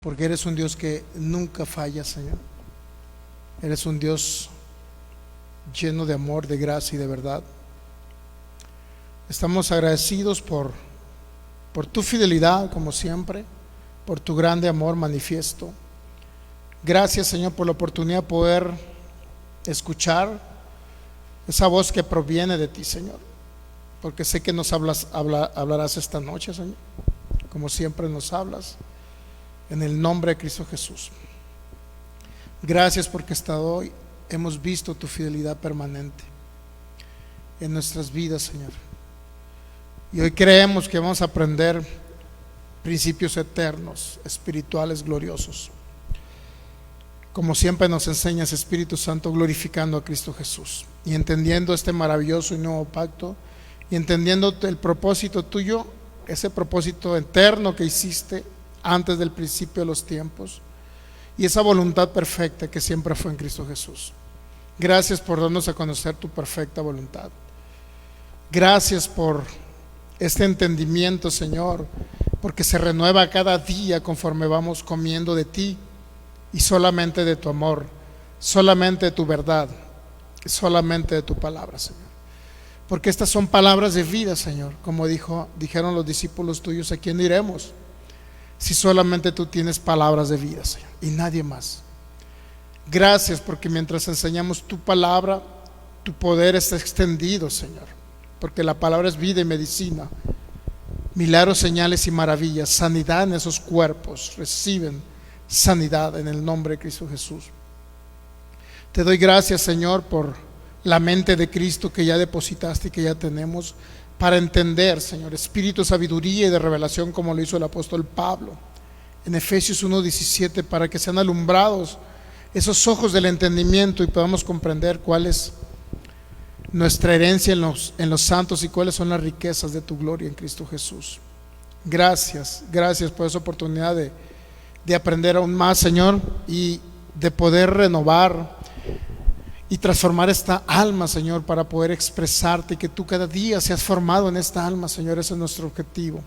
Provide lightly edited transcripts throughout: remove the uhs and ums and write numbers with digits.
porque eres un Dios que nunca falla, Señor. Eres un Dios lleno de amor, de gracia y de verdad. Estamos agradecidos por tu fidelidad, como siempre, por tu grande amor manifiesto. Gracias, Señor, por la oportunidad de poder escuchar esa voz que proviene de ti, Señor, porque sé que nos hablarás esta noche, Señor, como siempre nos hablas, en el nombre de Cristo Jesús. Gracias porque hasta hoy hemos visto tu fidelidad permanente en nuestras vidas, Señor, y hoy creemos que vamos a aprender principios eternos, espirituales, gloriosos, como siempre nos enseñas, Espíritu Santo, glorificando a Cristo Jesús y entendiendo este maravilloso y nuevo pacto, y entendiendo el propósito tuyo, ese propósito eterno que hiciste antes del principio de los tiempos, y esa voluntad perfecta que siempre fue en Cristo Jesús. Gracias por darnos a conocer tu perfecta voluntad. Gracias por este entendimiento, Señor, porque se renueva cada día conforme vamos comiendo de ti y solamente de tu amor, solamente de tu verdad, solamente de tu palabra, Señor. Porque estas son palabras de vida, Señor, como dijeron los discípulos tuyos: ¿a quién iremos si solamente tú tienes palabras de vida, Señor, y nadie más? Gracias porque mientras enseñamos tu palabra, tu poder está extendido, Señor, porque la palabra es vida y medicina. Milagros, señales y maravillas, sanidad en esos cuerpos, reciben sanidad en el nombre de Cristo Jesús. Te doy gracias, Señor, por la mente de Cristo que ya depositaste y que ya tenemos para entender, Señor, espíritu de sabiduría y de revelación, como lo hizo el apóstol Pablo en Efesios 1:17, para que sean alumbrados esos ojos del entendimiento y podamos comprender cuál es nuestra herencia en los santos y cuáles son las riquezas de tu gloria en Cristo Jesús. Gracias por esa oportunidad de aprender aún más, Señor, y de poder renovar y transformar esta alma, Señor, para poder expresarte, y que tú cada día seas formado en esta alma, Señor. Ese es nuestro objetivo,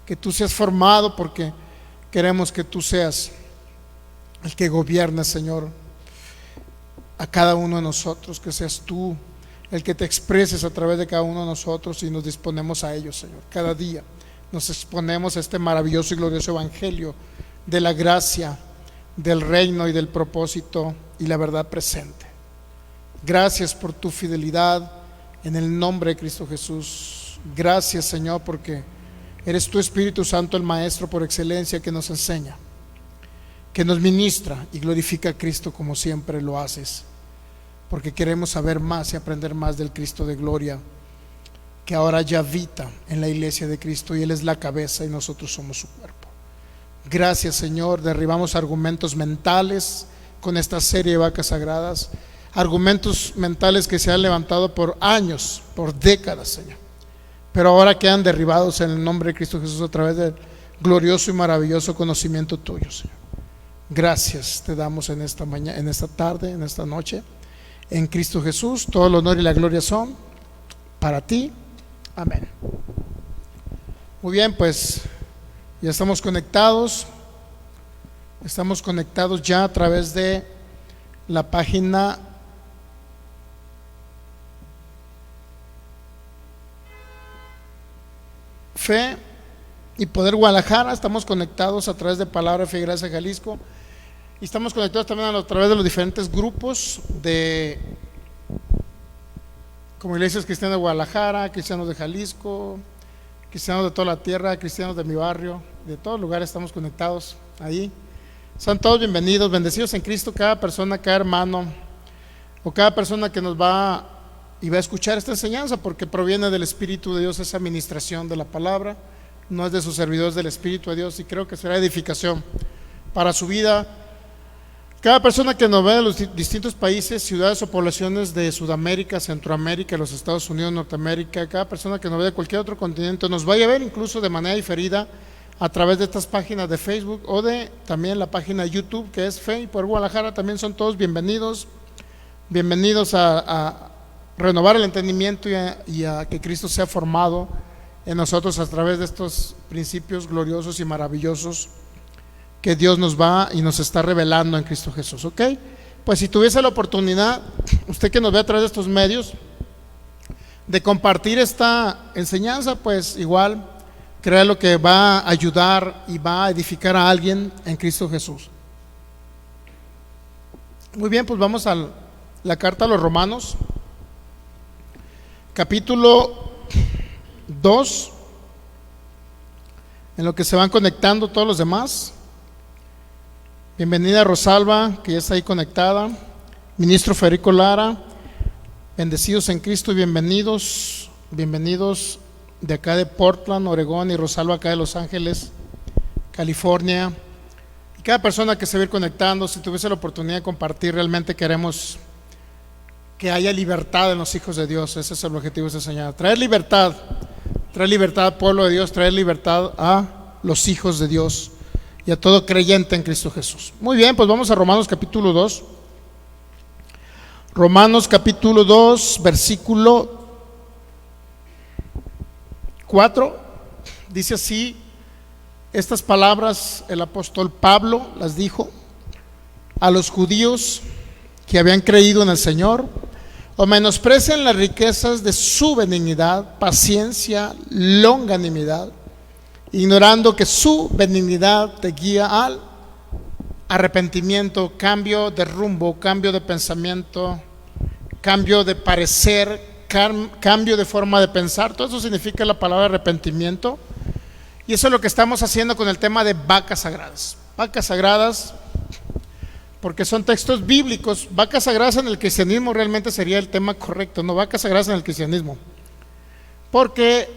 que tú seas formado, porque queremos que tú seas el que gobiernes, Señor, a cada uno de nosotros, que seas tú el que te expreses a través de cada uno de nosotros, y nos disponemos a ello, Señor. Cada día nos exponemos a este maravilloso y glorioso evangelio de la gracia, del reino y del propósito y la verdad presente. Gracias por tu fidelidad en el nombre de Cristo Jesús. Gracias, Señor, porque eres tu Espíritu Santo, el Maestro por excelencia, que nos enseña, que nos ministra y glorifica a Cristo como siempre lo haces, porque queremos saber más y aprender más del Cristo de gloria, que ahora ya habita en la iglesia de Cristo, y Él es la cabeza y nosotros somos su cuerpo. Gracias, Señor. Derribamos argumentos mentales con esta serie de vacas sagradas, argumentos mentales que se han levantado por años, por décadas, Señor, pero ahora quedan derribados en el nombre de Cristo Jesús a través del glorioso y maravilloso conocimiento tuyo, Señor. Gracias te damos en esta mañana, en esta tarde, en esta noche, en Cristo Jesús. Todo el honor y la gloria son para ti. Amén. Muy bien, pues ya estamos conectados ya a través de la página Fe y Poder Guadalajara. Estamos conectados a través de Palabra, Fe y Gracia Jalisco, y estamos conectados también a través de los diferentes grupos como Iglesias Cristianas de Guadalajara, Cristianos de Jalisco, Cristianos de toda la tierra, Cristianos de mi barrio, de todos lugares estamos conectados ahí. Son todos bienvenidos, bendecidos en Cristo, cada persona, cada hermano o cada persona que nos va y va a escuchar esta enseñanza, porque proviene del Espíritu de Dios esa administración de la palabra, no es de sus servidores, del Espíritu de Dios, y creo que será edificación para su vida. Cada persona que nos ve de los distintos países, ciudades o poblaciones de Sudamérica, Centroamérica, los Estados Unidos, Norteamérica, cada persona que nos ve de cualquier otro continente, nos vaya a ver incluso de manera diferida a través de estas páginas de Facebook o de también la página de YouTube, que es Fe y Poder Guadalajara. También son todos bienvenidos a renovar el entendimiento y a que Cristo sea formado en nosotros a través de estos principios gloriosos y maravillosos que Dios nos va y nos está revelando en Cristo Jesús, ¿ok? Pues si tuviese la oportunidad, usted que nos ve a través de estos medios, de compartir esta enseñanza, pues igual, créalo que va a ayudar y va a edificar a alguien en Cristo Jesús. Muy bien, pues vamos a la carta a los Romanos, capítulo 2, en lo que se van conectando todos los demás. Bienvenida Rosalba, que ya está ahí conectada. Ministro Federico Lara, bendecidos en Cristo y bienvenidos de acá de Portland, Oregón, y Rosalba acá de Los Ángeles, California. Y cada persona que se va a ir conectando, si tuviese la oportunidad de compartir, realmente queremos que haya libertad en los hijos de Dios. Ese es el objetivo de esta enseñanza. Traer libertad al pueblo de Dios, traer libertad a los hijos de Dios y a todo creyente en Cristo Jesús. Muy bien, pues vamos a Romanos capítulo 2. Romanos capítulo 2, versículo 4, dice así, estas palabras el apóstol Pablo las dijo a los judíos que habían creído en el Señor: o menosprecien las riquezas de su benignidad, paciencia, longanimidad, ignorando que su benignidad te guía al arrepentimiento, cambio de rumbo, cambio de pensamiento, cambio de parecer, cambio de forma de pensar. Todo eso significa la palabra arrepentimiento, y eso es lo que estamos haciendo con el tema de vacas sagradas. Vacas sagradas, porque son textos bíblicos. Vacas sagradas en el cristianismo realmente sería el tema correcto, no vacas sagradas en el cristianismo, porque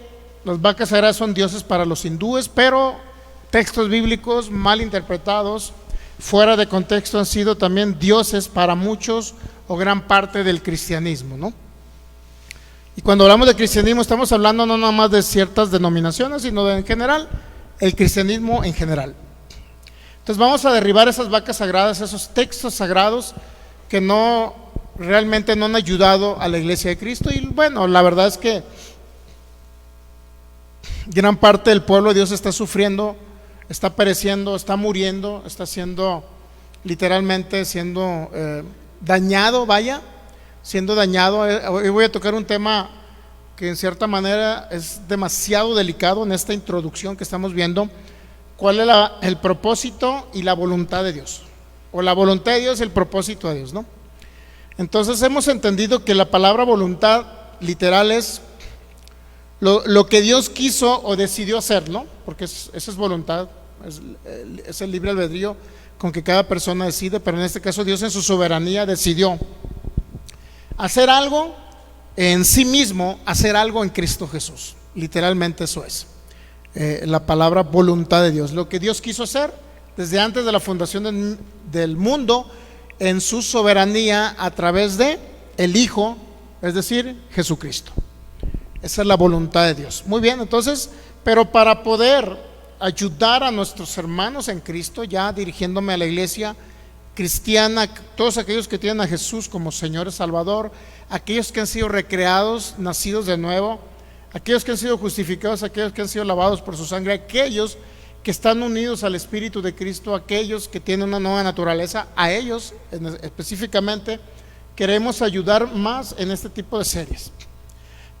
las vacas sagradas son dioses para los hindúes, pero textos bíblicos mal interpretados, fuera de contexto, han sido también dioses para muchos o gran parte del cristianismo, ¿no? Y cuando hablamos de cristianismo estamos hablando no nada más de ciertas denominaciones, sino de en general, el cristianismo en general. Entonces vamos a derribar esas vacas sagradas, esos textos sagrados que realmente no han ayudado a la iglesia de Cristo. Y bueno, la verdad es que gran parte del pueblo de Dios está sufriendo, está pereciendo, está muriendo, está siendo literalmente dañado, siendo dañado. Hoy voy a tocar un tema que en cierta manera es demasiado delicado en esta introducción que estamos viendo. ¿Cuál es el propósito y la voluntad de Dios? O la voluntad de Dios y el propósito de Dios, ¿no? Entonces hemos entendido que la palabra voluntad literal es lo que Dios quiso o decidió hacer, ¿no? Porque esa es voluntad, es el libre albedrío con que cada persona decide, pero en este caso Dios en su soberanía decidió hacer algo en sí mismo, hacer algo en Cristo Jesús. Literalmente eso es la palabra voluntad de Dios, lo que Dios quiso hacer desde antes de la fundación del mundo, en su soberanía a través de el Hijo, es decir, Jesucristo. Esa es la voluntad de Dios. Muy bien, entonces, pero para poder ayudar a nuestros hermanos en Cristo, ya dirigiéndome a la iglesia cristiana, todos aquellos que tienen a Jesús como Señor y Salvador, aquellos que han sido recreados, nacidos de nuevo, aquellos que han sido justificados, aquellos que han sido lavados por su sangre, aquellos que están unidos al Espíritu de Cristo, aquellos que tienen una nueva naturaleza, a ellos específicamente queremos ayudar más en este tipo de series,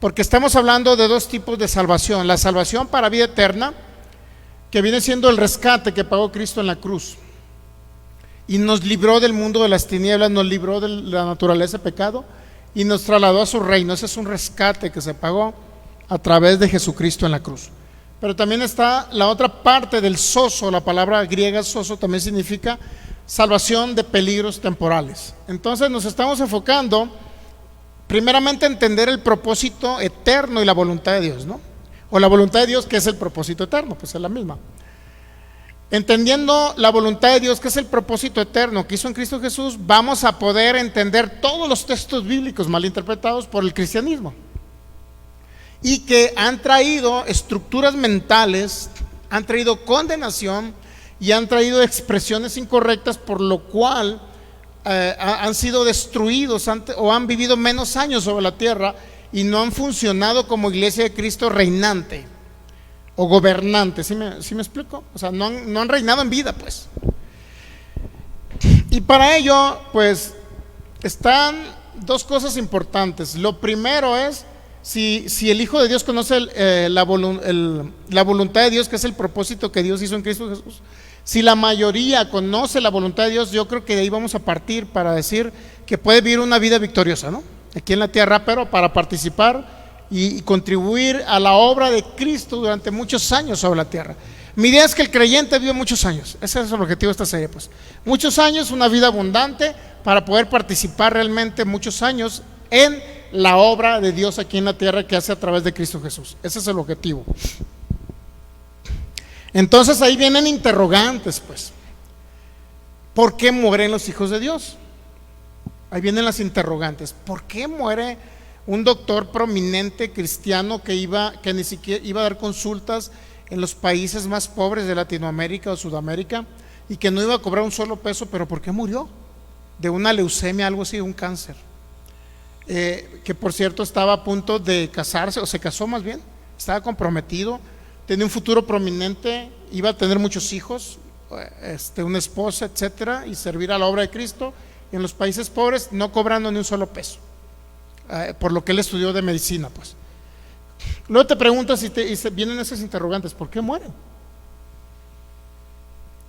porque estamos hablando de dos tipos de salvación: la salvación para vida eterna, que viene siendo el rescate que pagó Cristo en la cruz y nos libró del mundo de las tinieblas, nos libró de la naturaleza de pecado y nos trasladó a su reino. Ese es un rescate que se pagó a través de Jesucristo en la cruz. Pero también está la otra parte del sozo. La palabra griega sozo también significa salvación de peligros temporales. Entonces nos estamos enfocando primeramente a entender el propósito eterno y la voluntad de Dios, ¿no? O la voluntad de Dios, que es el propósito eterno, pues es la misma. Entendiendo la voluntad de Dios, que es el propósito eterno que hizo en Cristo Jesús, vamos a poder entender todos los textos bíblicos mal interpretados por el cristianismo y que han traído estructuras mentales, han traído condenación y han traído expresiones incorrectas, por lo cual han sido destruidos o han vivido menos años sobre la tierra y no han funcionado como iglesia de Cristo reinante. o gobernantes, ¿sí me explico? O sea, no han reinado en vida, pues. Y para ello, pues, están dos cosas importantes. Lo primero es, si el Hijo de Dios conoce la voluntad de Dios, que es el propósito que Dios hizo en Cristo Jesús, si la mayoría conoce la voluntad de Dios, yo creo que de ahí vamos a partir para decir que puede vivir una vida victoriosa, ¿no? Aquí en la tierra, pero para participar y contribuir a la obra de Cristo durante muchos años sobre la tierra. Mi idea es que el creyente vive muchos años. Ese es el objetivo de esta serie, pues. Muchos años, una vida abundante para poder participar realmente muchos años en la obra de Dios aquí en la tierra que hace a través de Cristo Jesús. Ese es el objetivo. Entonces ahí vienen interrogantes, pues. ¿Por qué mueren los hijos de Dios? Ahí vienen las interrogantes. ¿Por qué muere un doctor prominente cristiano que ni siquiera iba a dar consultas en los países más pobres de Latinoamérica o Sudamérica y que no iba a cobrar un solo peso? Pero ¿por qué murió? De una leucemia, algo así, un cáncer. Que por cierto estaba a punto de casarse, o se casó más bien, estaba comprometido, tenía un futuro prominente, iba a tener muchos hijos, una esposa, etcétera, y servir a la obra de Cristo en los países pobres, no cobrando ni un solo peso, por lo que él estudió de medicina, pues. Luego te preguntas y vienen esas interrogantes: ¿por qué mueren?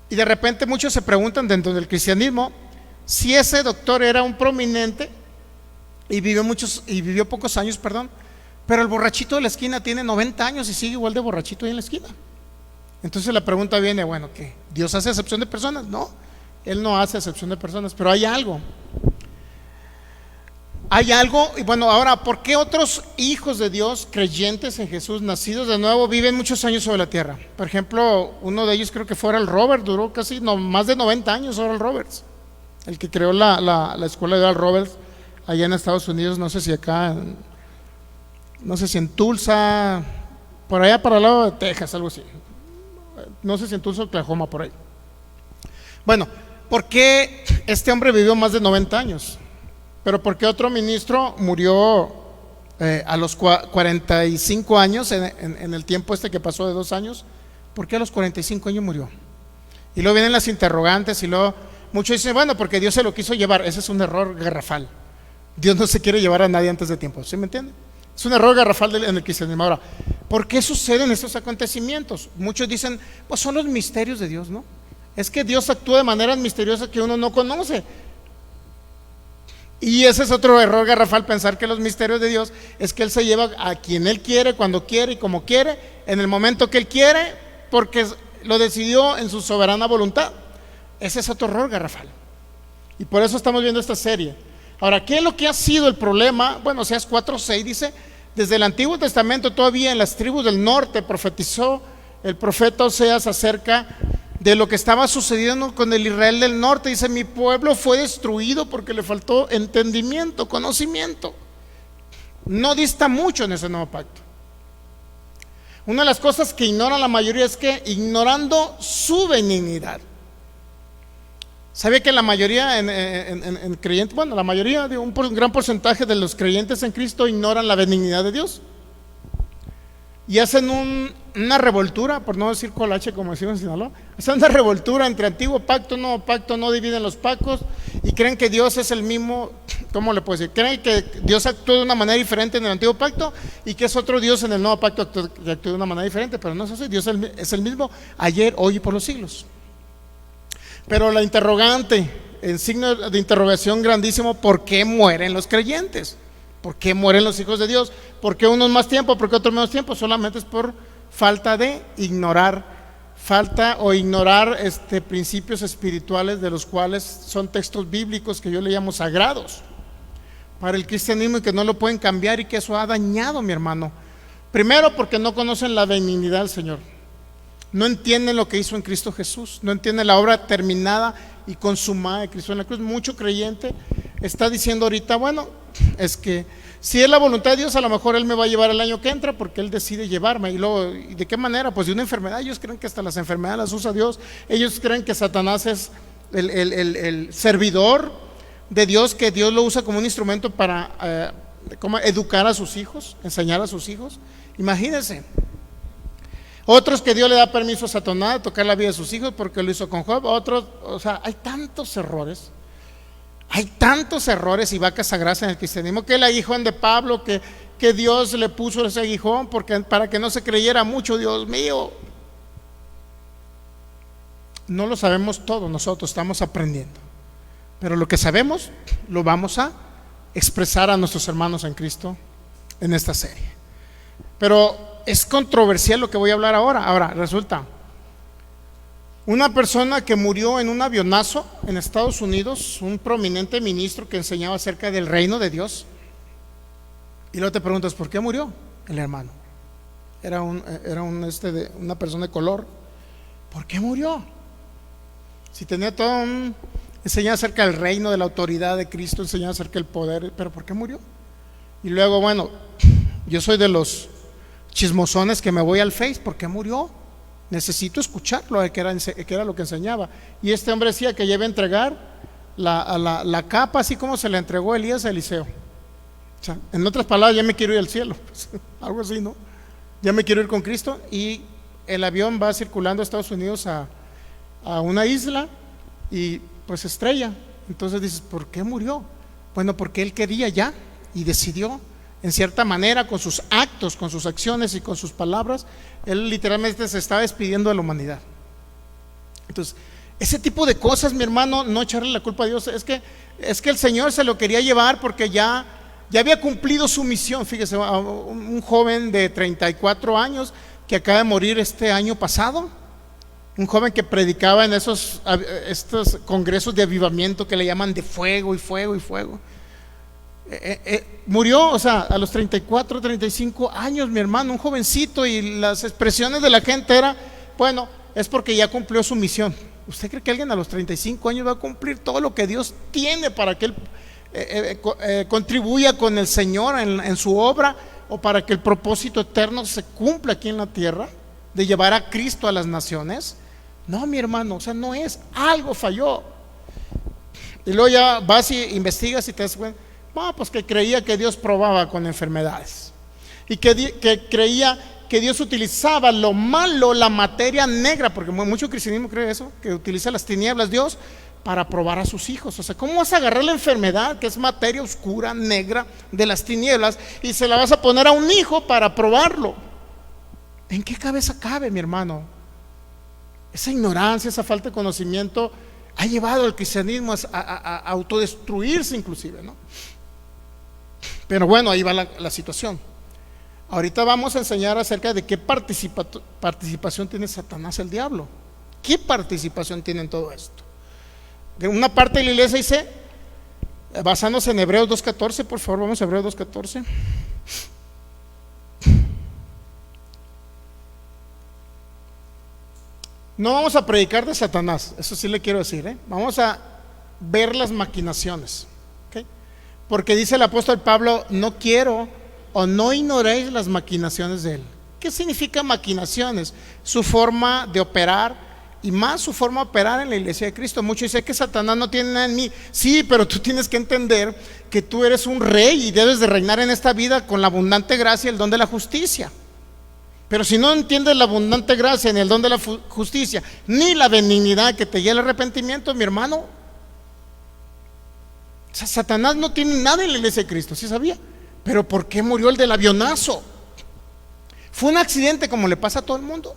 Y de repente muchos se preguntan dentro del cristianismo si ese doctor era un prominente y vivió pocos años, pero el borrachito de la esquina tiene 90 años y sigue igual de borrachito ahí en la esquina. Entonces la pregunta viene, bueno, ¿qué? ¿Dios hace excepción de personas? No, Él no hace excepción de personas, pero hay algo. Y bueno, ahora, ¿por qué otros hijos de Dios, creyentes en Jesús, nacidos de nuevo, viven muchos años sobre la tierra? Por ejemplo, uno de ellos creo que fue Oral Roberts, duró más de 90 años Oral Roberts, el que creó la escuela de Oral Roberts allá en Estados Unidos, no sé si en Tulsa, por allá para el lado de Texas, algo así, no sé si en Tulsa, Oklahoma, por ahí. Bueno, ¿por qué este hombre vivió más de 90 años? Pero ¿por qué otro ministro murió a los 45 años en el tiempo que pasó de 2 años? ¿Por qué a los 45 años murió? Y luego vienen las interrogantes y luego muchos dicen, bueno, porque Dios se lo quiso llevar. Ese es un error garrafal. Dios no se quiere llevar a nadie antes de tiempo, ¿sí me entiende? Es un error garrafal en el cristianismo. Ahora, ¿por qué suceden estos acontecimientos? Muchos dicen, pues son los misterios de Dios, ¿no? Es que Dios actúa de maneras misteriosas que uno no conoce. Y ese es otro error garrafal, pensar que los misterios de Dios es que Él se lleva a quien Él quiere, cuando quiere y como quiere, en el momento que Él quiere, porque lo decidió en su soberana voluntad. Ese es otro error garrafal. Y por eso estamos viendo esta serie. Ahora, ¿qué es lo que ha sido el problema? Bueno, Oseas 4:6 dice, desde el Antiguo Testamento todavía en las tribus del norte profetizó el profeta Oseas acerca de lo que estaba sucediendo con el Israel del norte. Dice, mi pueblo fue destruido porque le faltó entendimiento, conocimiento. No dista mucho en ese nuevo pacto. Una de las cosas que ignora la mayoría es que ignorando su benignidad. ¿Sabe que la mayoría en creyentes, bueno, la mayoría de un gran porcentaje de los creyentes en Cristo ignoran la benignidad de Dios? Y hacen una revoltura, por no decir colache como decimos en Sinaloa, hacen una revoltura entre antiguo pacto, nuevo pacto, no dividen los pactos y creen que Dios es el mismo. ¿Cómo le puedo decir? Creen que Dios actúa de una manera diferente en el antiguo pacto y que es otro Dios en el nuevo pacto que actúa de una manera diferente, pero no es así. Dios es el mismo ayer, hoy y por los siglos. Pero la interrogante, en signo de interrogación grandísimo, ¿por qué mueren los creyentes? ¿Por qué mueren los hijos de Dios? ¿Por qué unos más tiempo? ¿Por qué otros menos tiempo? Solamente es por falta de ignorar principios espirituales, de los cuales son textos bíblicos que yo le llamo sagrados para el cristianismo y que no lo pueden cambiar, y que eso ha dañado, mi hermano. Primero, porque no conocen la benignidad del Señor, no entienden lo que hizo en Cristo Jesús, no entienden la obra terminada y consumada de Cristo en la cruz. Mucho creyente está diciendo ahorita, bueno, es que si es la voluntad de Dios, a lo mejor Él me va a llevar el año que entra porque Él decide llevarme. Y luego, ¿y de qué manera? Pues de una enfermedad. Ellos creen que hasta las enfermedades las usa Dios. Ellos creen que Satanás es el servidor de Dios, que Dios lo usa como un instrumento para educar a sus hijos, enseñar a sus hijos. Imagínense. Otros que Dios le da permiso a Satanás de tocar la vida de sus hijos porque lo hizo con Job. Otros, o sea, hay tantos errores. Hay tantos errores y vacas sagradas en el cristianismo, que el aguijón de Pablo, que Dios le puso ese aguijón para que no se creyera mucho. Dios mío, no lo sabemos todo, nosotros estamos aprendiendo, pero lo que sabemos lo vamos a expresar a nuestros hermanos en Cristo en esta serie. Pero es controversial lo que voy a hablar ahora. Ahora resulta, una persona que murió en un avionazo en Estados Unidos, un prominente ministro que enseñaba acerca del reino de Dios, y luego te preguntas, ¿por qué murió el hermano? Era una persona de color. ¿Por qué murió? Si tenía todo enseñaba acerca del reino, de la autoridad de Cristo, enseñaba acerca del poder, pero ¿por qué murió? Y luego, bueno, yo soy de los chismosones que me voy al Face. ¿Por qué murió? Necesito escucharlo, que era lo que enseñaba. Y este hombre decía que ya iba a entregar la capa, así como se le entregó Elías a Eliseo. O sea, en otras palabras, ya me quiero ir al cielo, algo así, ¿no? Ya me quiero ir con Cristo. Y el avión va circulando a Estados Unidos a una isla y pues estrella. Entonces dices, ¿por qué murió? Bueno, porque él quería ya y decidió, en cierta manera, con sus actos, con sus acciones y con sus palabras, él literalmente se estaba despidiendo de la humanidad. Entonces, ese tipo de cosas, mi hermano, no echarle la culpa a Dios. Es que el Señor se lo quería llevar porque ya había cumplido su misión. Fíjese, un joven de 34 años que acaba de morir este año pasado, un joven que predicaba en estos congresos de avivamiento que le llaman de fuego y fuego y fuego. Murió, o sea, a los 34, 35 años, mi hermano, un jovencito, y las expresiones de la gente era, bueno, es porque ya cumplió su misión. ¿Usted cree que alguien a los 35 años va a cumplir todo lo que Dios tiene para que él contribuya con el Señor en su obra, o para que el propósito eterno se cumpla aquí en la tierra, de llevar a Cristo a las naciones? No, mi hermano, o sea, no es, algo falló. Y luego ya vas y investigas y te das cuenta, no, pues que creía que Dios probaba con enfermedades, y que creía que Dios utilizaba lo malo, la materia negra, porque mucho cristianismo cree eso, que utiliza las tinieblas Dios para probar a sus hijos. O sea, ¿cómo vas a agarrar la enfermedad, que es materia oscura, negra, de las tinieblas, y se la vas a poner a un hijo para probarlo? ¿En qué cabeza cabe, mi hermano? Esa ignorancia, esa falta de conocimiento ha llevado al cristianismo a autodestruirse inclusive, ¿no? Pero bueno, ahí va la situación. Ahorita vamos a enseñar acerca de qué participación tiene Satanás, el diablo. ¿Qué participación tiene en todo esto? De una parte de la iglesia dice, basándose en Hebreos 2.14, por favor, vamos a Hebreos 2.14. No vamos a predicar de Satanás, eso sí le quiero decir, ¿eh? Vamos a ver las maquinaciones, ¿okay? Porque dice el apóstol Pablo, no quiero o no ignoréis las maquinaciones de él. ¿Qué significa maquinaciones? Su forma de operar, y más su forma de operar en la iglesia de Cristo. Muchos dicen que Satanás no tiene nada en mí. Sí, pero tú tienes que entender que tú eres un rey y debes de reinar en esta vida con la abundante gracia y el don de la justicia. Pero si no entiendes la abundante gracia ni el don de la justicia, ni la benignidad que te lleva al arrepentimiento, mi hermano, o sea, Satanás no tiene nada en la iglesia de Cristo, ¿sí sabía? Pero ¿por qué murió el del avionazo? Fue un accidente como le pasa a todo el mundo.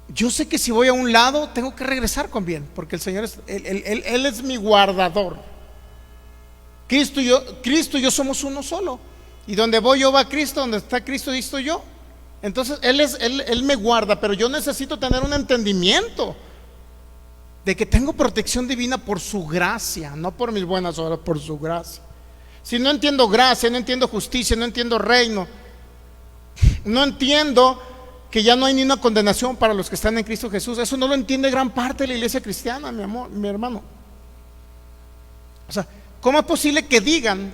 Yo sé que si voy a un lado tengo que regresar con bien, porque el Señor Él es mi guardador. Cristo y yo somos uno solo, y donde voy yo va Cristo, donde está Cristo y estoy yo. Entonces Él me guarda, pero yo necesito tener un entendimiento de que tengo protección divina por su gracia, no por mis buenas obras, por su gracia. Si no entiendo gracia, no entiendo justicia, no entiendo reino, no entiendo que ya no hay ni una condenación para los que están en Cristo Jesús, eso no lo entiende gran parte de la iglesia cristiana, mi hermano. O sea, ¿cómo es posible que digan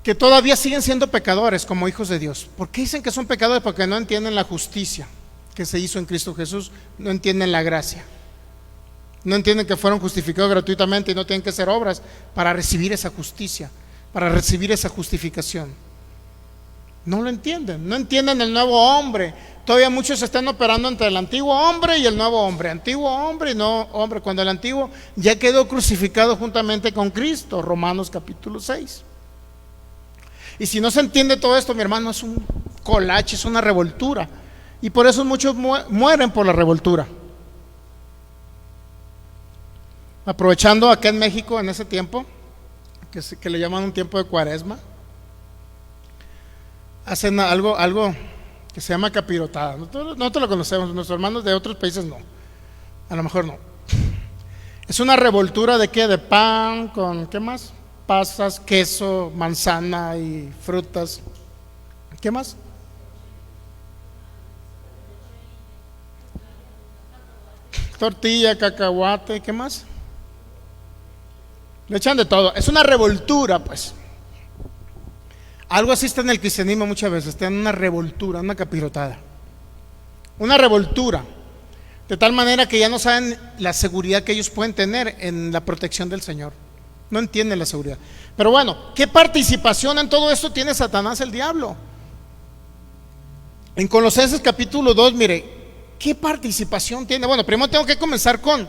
que todavía siguen siendo pecadores como hijos de Dios? ¿Por qué dicen que son pecadores? Porque no entienden la justicia que se hizo en Cristo Jesús, no entienden la gracia, No entienden que fueron justificados gratuitamente y no tienen que hacer obras para recibir esa justicia, para recibir esa justificación. No lo entienden, no entienden el nuevo hombre. Todavía muchos están operando entre el antiguo hombre y el nuevo hombre, antiguo hombre y nuevo hombre, cuando el antiguo ya quedó crucificado juntamente con Cristo. Romanos capítulo 6. Y si no se entiende todo esto, mi hermano, es un colache, es una revoltura. Y por eso muchos mueren por la revoltura. Aprovechando acá en México en ese tiempo, que le llaman un tiempo de cuaresma, hacen algo que se llama capirotada. Nosotros lo conocemos, nuestros hermanos de otros países no, a lo mejor no. Es una revoltura de ¿qué? De pan con, ¿qué más? Pasas, queso, manzana y frutas. ¿Qué más? Tortilla, cacahuate, ¿qué más? Le echan de todo. Es una revoltura, pues. Algo así está en el cristianismo muchas veces. Está en una revoltura, una capirotada. Una revoltura. De tal manera que ya no saben la seguridad que ellos pueden tener en la protección del Señor. No entienden la seguridad. Pero bueno, ¿qué participación en todo esto tiene Satanás, el diablo? En Colosenses capítulo 2, mire, ¿qué participación tiene? Bueno, primero tengo que comenzar con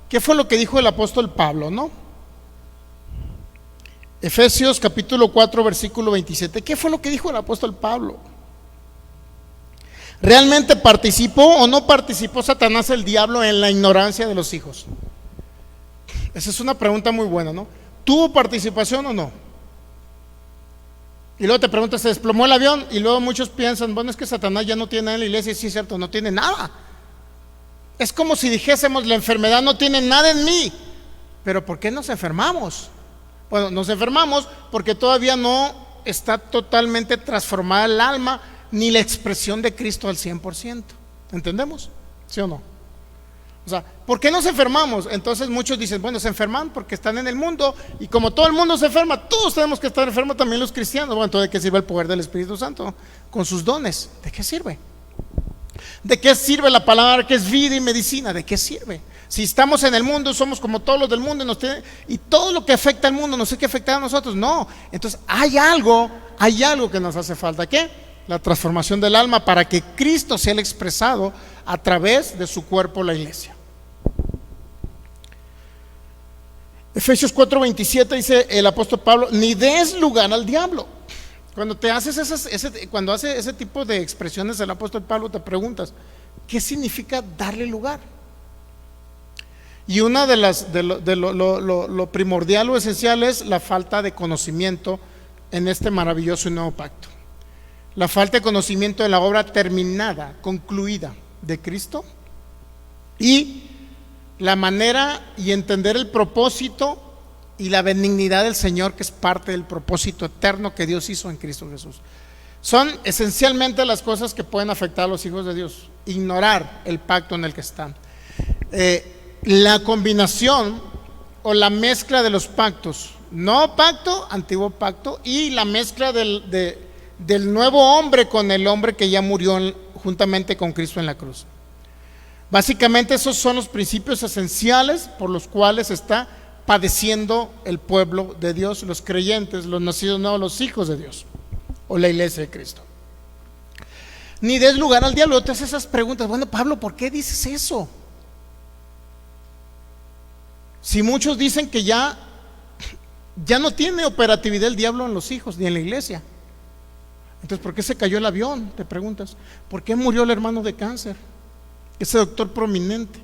¿qué fue lo que dijo el apóstol Pablo, no? Efesios capítulo 4 versículo 27. ¿Qué fue lo que dijo el apóstol Pablo? ¿Realmente participó o no participó Satanás, el diablo, en la ignorancia de los hijos? Esa es una pregunta muy buena, ¿no? ¿Tuvo participación o no? Y luego te preguntas, ¿se desplomó el avión? Y luego muchos piensan, bueno, es que Satanás ya no tiene nada en la iglesia. Y sí, es cierto, no tiene nada. Es como si dijésemos, la enfermedad no tiene nada en mí. Pero ¿por qué nos enfermamos? Bueno, nos enfermamos porque todavía no está totalmente transformada el alma ni la expresión de Cristo al 100%. ¿Entendemos? ¿Sí o no? O sea, ¿por qué nos enfermamos? Entonces muchos dicen, bueno, se enferman porque están en el mundo, y como todo el mundo se enferma, todos tenemos que estar enfermos, también los cristianos. Bueno, entonces ¿de qué sirve el poder del Espíritu Santo? Con sus dones, ¿de qué sirve? ¿De qué sirve la palabra que es vida y medicina? ¿De qué sirve? Si estamos en el mundo, somos como todos los del mundo y todo lo que afecta al mundo nos tiene que afectar a nosotros. No, entonces hay algo que nos hace falta. ¿Qué? La transformación del alma para que Cristo sea el expresado a través de su cuerpo, la iglesia. Efesios 4:27 dice el apóstol Pablo, ni des lugar al diablo. Cuando te haces cuando hace ese tipo de expresiones el apóstol Pablo, te preguntas, ¿qué significa darle lugar? Y una de lo primordial o esencial es la falta de conocimiento en este maravilloso y nuevo pacto. La falta de conocimiento de la obra terminada, concluida de Cristo, y la manera y entender el propósito y la benignidad del Señor, que es parte del propósito eterno que Dios hizo en Cristo Jesús. Son esencialmente las cosas que pueden afectar a los hijos de Dios. Ignorar el pacto en el que están. La combinación o la mezcla de los pactos, nuevo pacto, antiguo pacto, y la mezcla del nuevo hombre con el hombre que ya murió juntamente con Cristo en la cruz. Básicamente esos son los principios esenciales por los cuales está padeciendo el pueblo de Dios, los creyentes, los nacidos nuevos, los hijos de Dios, o la iglesia de Cristo. Ni des lugar al diablo. Te haces esas preguntas, bueno, Pablo, ¿por qué dices eso? Si muchos dicen que ya no tiene operatividad el diablo en los hijos ni en la iglesia, entonces ¿por qué se cayó el avión? Te preguntas. ¿Por qué murió el hermano de cáncer? Ese doctor prominente.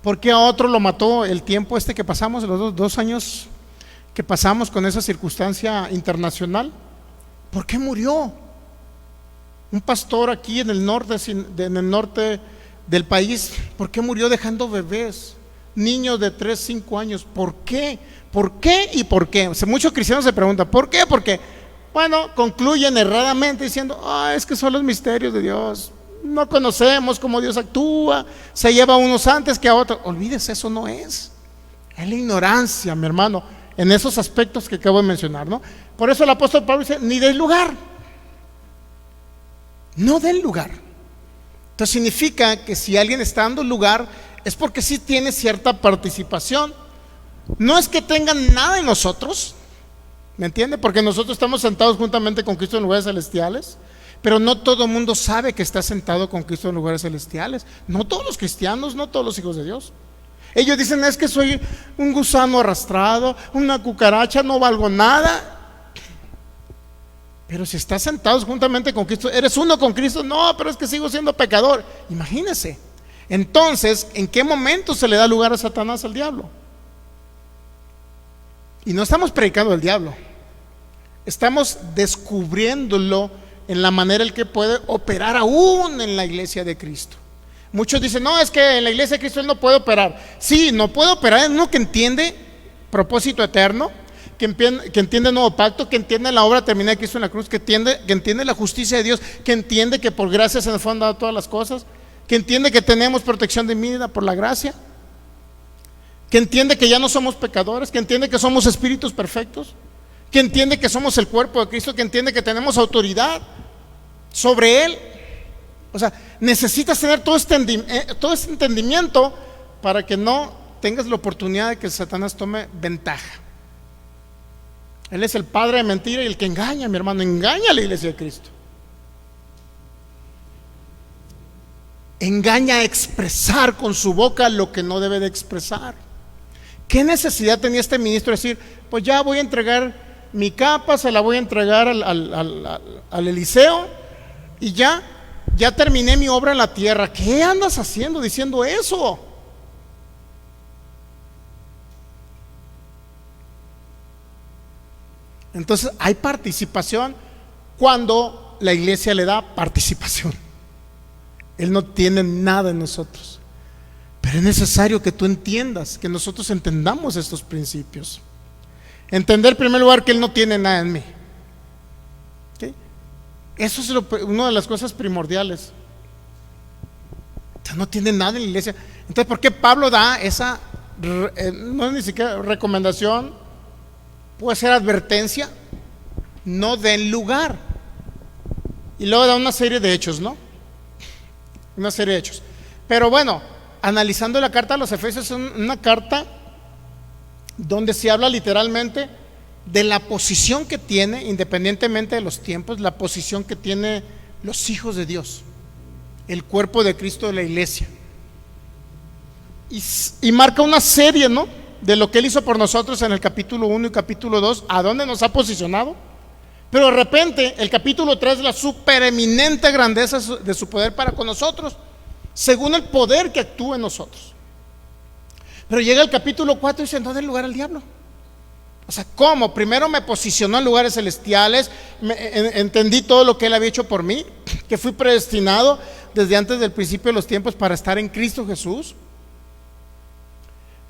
¿Por qué a otro lo mató el tiempo que pasamos, los 2 años que pasamos con esa circunstancia internacional? ¿Por qué murió? Un pastor aquí en el norte del país, ¿por qué murió dejando bebés? Niños de 3, 5 años. ¿Por qué? ¿Por qué y por qué? O sea, muchos cristianos se preguntan, ¿por qué? Porque, bueno, concluyen erradamente diciendo, es que son los misterios de Dios. No conocemos cómo Dios actúa, se lleva a unos antes que a otros. Olvídese, eso no es. Es la ignorancia, mi hermano, en esos aspectos que acabo de mencionar, ¿no? Por eso el apóstol Pablo dice, ni del lugar. No del lugar. Entonces significa que si alguien está dando lugar, es porque sí tiene cierta participación. No es que tengan nada en nosotros, ¿me entiende? Porque nosotros estamos sentados juntamente con Cristo en lugares celestiales, pero no todo el mundo sabe que está sentado con Cristo en lugares celestiales. No todos los cristianos, no todos los hijos de Dios. Ellos dicen: es que soy un gusano arrastrado, una cucaracha, no valgo nada. Pero si estás sentados juntamente con Cristo, eres uno con Cristo. No, pero es que sigo siendo pecador. Imagínese. Entonces, ¿en qué momento se le da lugar a Satanás, al diablo? Y no estamos predicando al diablo, estamos descubriéndolo en la manera en que puede operar aún en la iglesia de Cristo. Muchos dicen: no, es que en la iglesia de Cristo él no puede operar. Sí, no puede operar en uno que entiende propósito eterno, que entiende el nuevo pacto, que entiende la obra terminada de Cristo en la cruz, que entiende la justicia de Dios, que entiende que por gracia se nos fueron dadas todas las cosas, que entiende que tenemos protección de vida por la gracia, que entiende que ya no somos pecadores, que entiende que somos espíritus perfectos, que entiende que somos el cuerpo de Cristo, que entiende que tenemos autoridad sobre Él. O sea, necesitas tener todo este entendimiento para que no tengas la oportunidad de que Satanás tome ventaja. Él es el padre de mentira y el que engaña, mi hermano, engaña a la iglesia de Cristo. Engaña a expresar con su boca lo que no debe de expresar. ¿Qué necesidad tenía este ministro de decir: pues ya voy a entregar mi capa, se la voy a entregar al Eliseo y ya terminé mi obra en la tierra? ¿Qué andas haciendo diciendo eso? Entonces hay participación cuando la iglesia le da participación. Él no tiene nada en nosotros, pero es necesario que tú entiendas, que nosotros entendamos estos principios. Entender en primer lugar que Él no tiene nada en mí. ¿Okay? Eso es una de las cosas primordiales. No tiene nada en la iglesia. Entonces, ¿por qué Pablo da esa, no es ni siquiera recomendación, puede ser advertencia? No den lugar. Y luego da una serie de hechos, ¿no? Una serie de hechos. Pero bueno, analizando la carta a los Efesios, es una carta donde se habla literalmente de la posición que tiene, independientemente de los tiempos, la posición que tiene los hijos de Dios, el cuerpo de Cristo de la iglesia. Y marca una serie, ¿no?, de lo que Él hizo por nosotros en el capítulo 1 y capítulo 2, a dónde nos ha posicionado. Pero de repente el capítulo 3, la supereminente grandeza de su poder para con nosotros, según el poder que actúa en nosotros. Pero llega el capítulo 4 y dice: no den lugar al diablo. O sea, ¿cómo? Primero me posicionó en lugares celestiales, entendí todo lo que Él había hecho por mí, que fui predestinado desde antes del principio de los tiempos para estar en Cristo Jesús,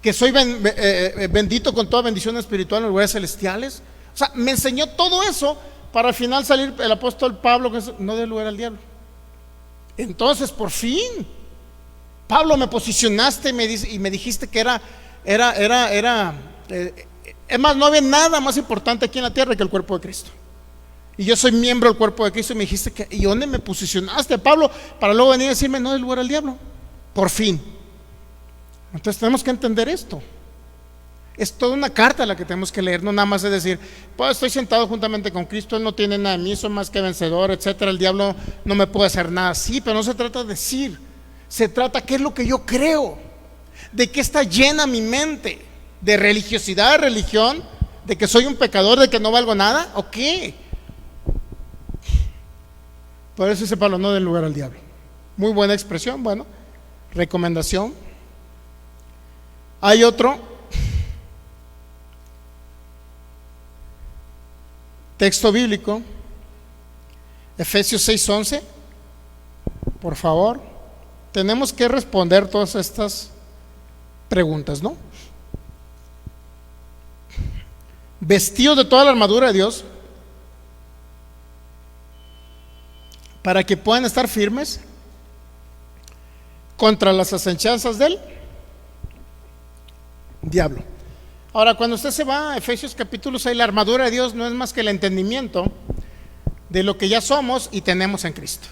que soy bendito con toda bendición espiritual en los lugares celestiales. O sea, me enseñó todo eso para al final salir el apóstol Pablo que es: no dé lugar al diablo. Entonces, por fin, Pablo, me posicionaste y me dijiste que es más, no había nada más importante aquí en la tierra que el cuerpo de Cristo. Y yo soy miembro del cuerpo de Cristo. Y me dijiste que, ¿y dónde me posicionaste, Pablo? Para luego venir a decirme: no dé lugar al diablo. Por fin. Entonces tenemos que entender esto. Es toda una carta la que tenemos que leer, no nada más es decir: pues estoy sentado juntamente con Cristo, Él no tiene nada de mí, soy más que vencedor, etcétera, el diablo no me puede hacer nada. Sí, pero no se trata de decir, se trata qué es lo que yo creo, de qué está llena mi mente, de religiosidad, de religión, de que soy un pecador, de que no valgo nada, ¿o qué? Por eso dice Pablo: no den lugar al diablo. Muy buena expresión. Bueno, recomendación. Hay otro texto bíblico, Efesios 6:11. Por favor, tenemos que responder todas estas preguntas, ¿no? Vestidos de toda la armadura de Dios, para que puedan estar firmes contra las asechanzas del diablo. Ahora, cuando usted se va a Efesios capítulo 6, la armadura de Dios no es más que el entendimiento de lo que ya somos y tenemos en Cristo.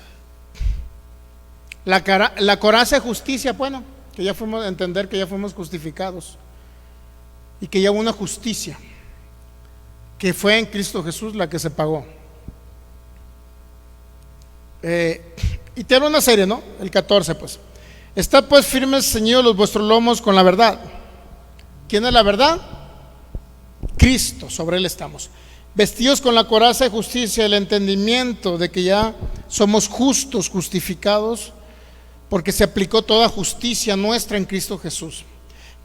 La coraza de justicia, bueno, que ya fuimos a entender que ya fuimos justificados y que ya hubo una justicia que fue en Cristo Jesús la que se pagó. Y te hablo una serie, ¿no? El 14, pues. Estad pues firmes, ceñidos los vuestros lomos con la verdad. ¿Quién es la verdad? Cristo, sobre él estamos. Vestidos con la coraza de justicia, el entendimiento de que ya somos justos, justificados, porque se aplicó toda justicia nuestra en Cristo Jesús.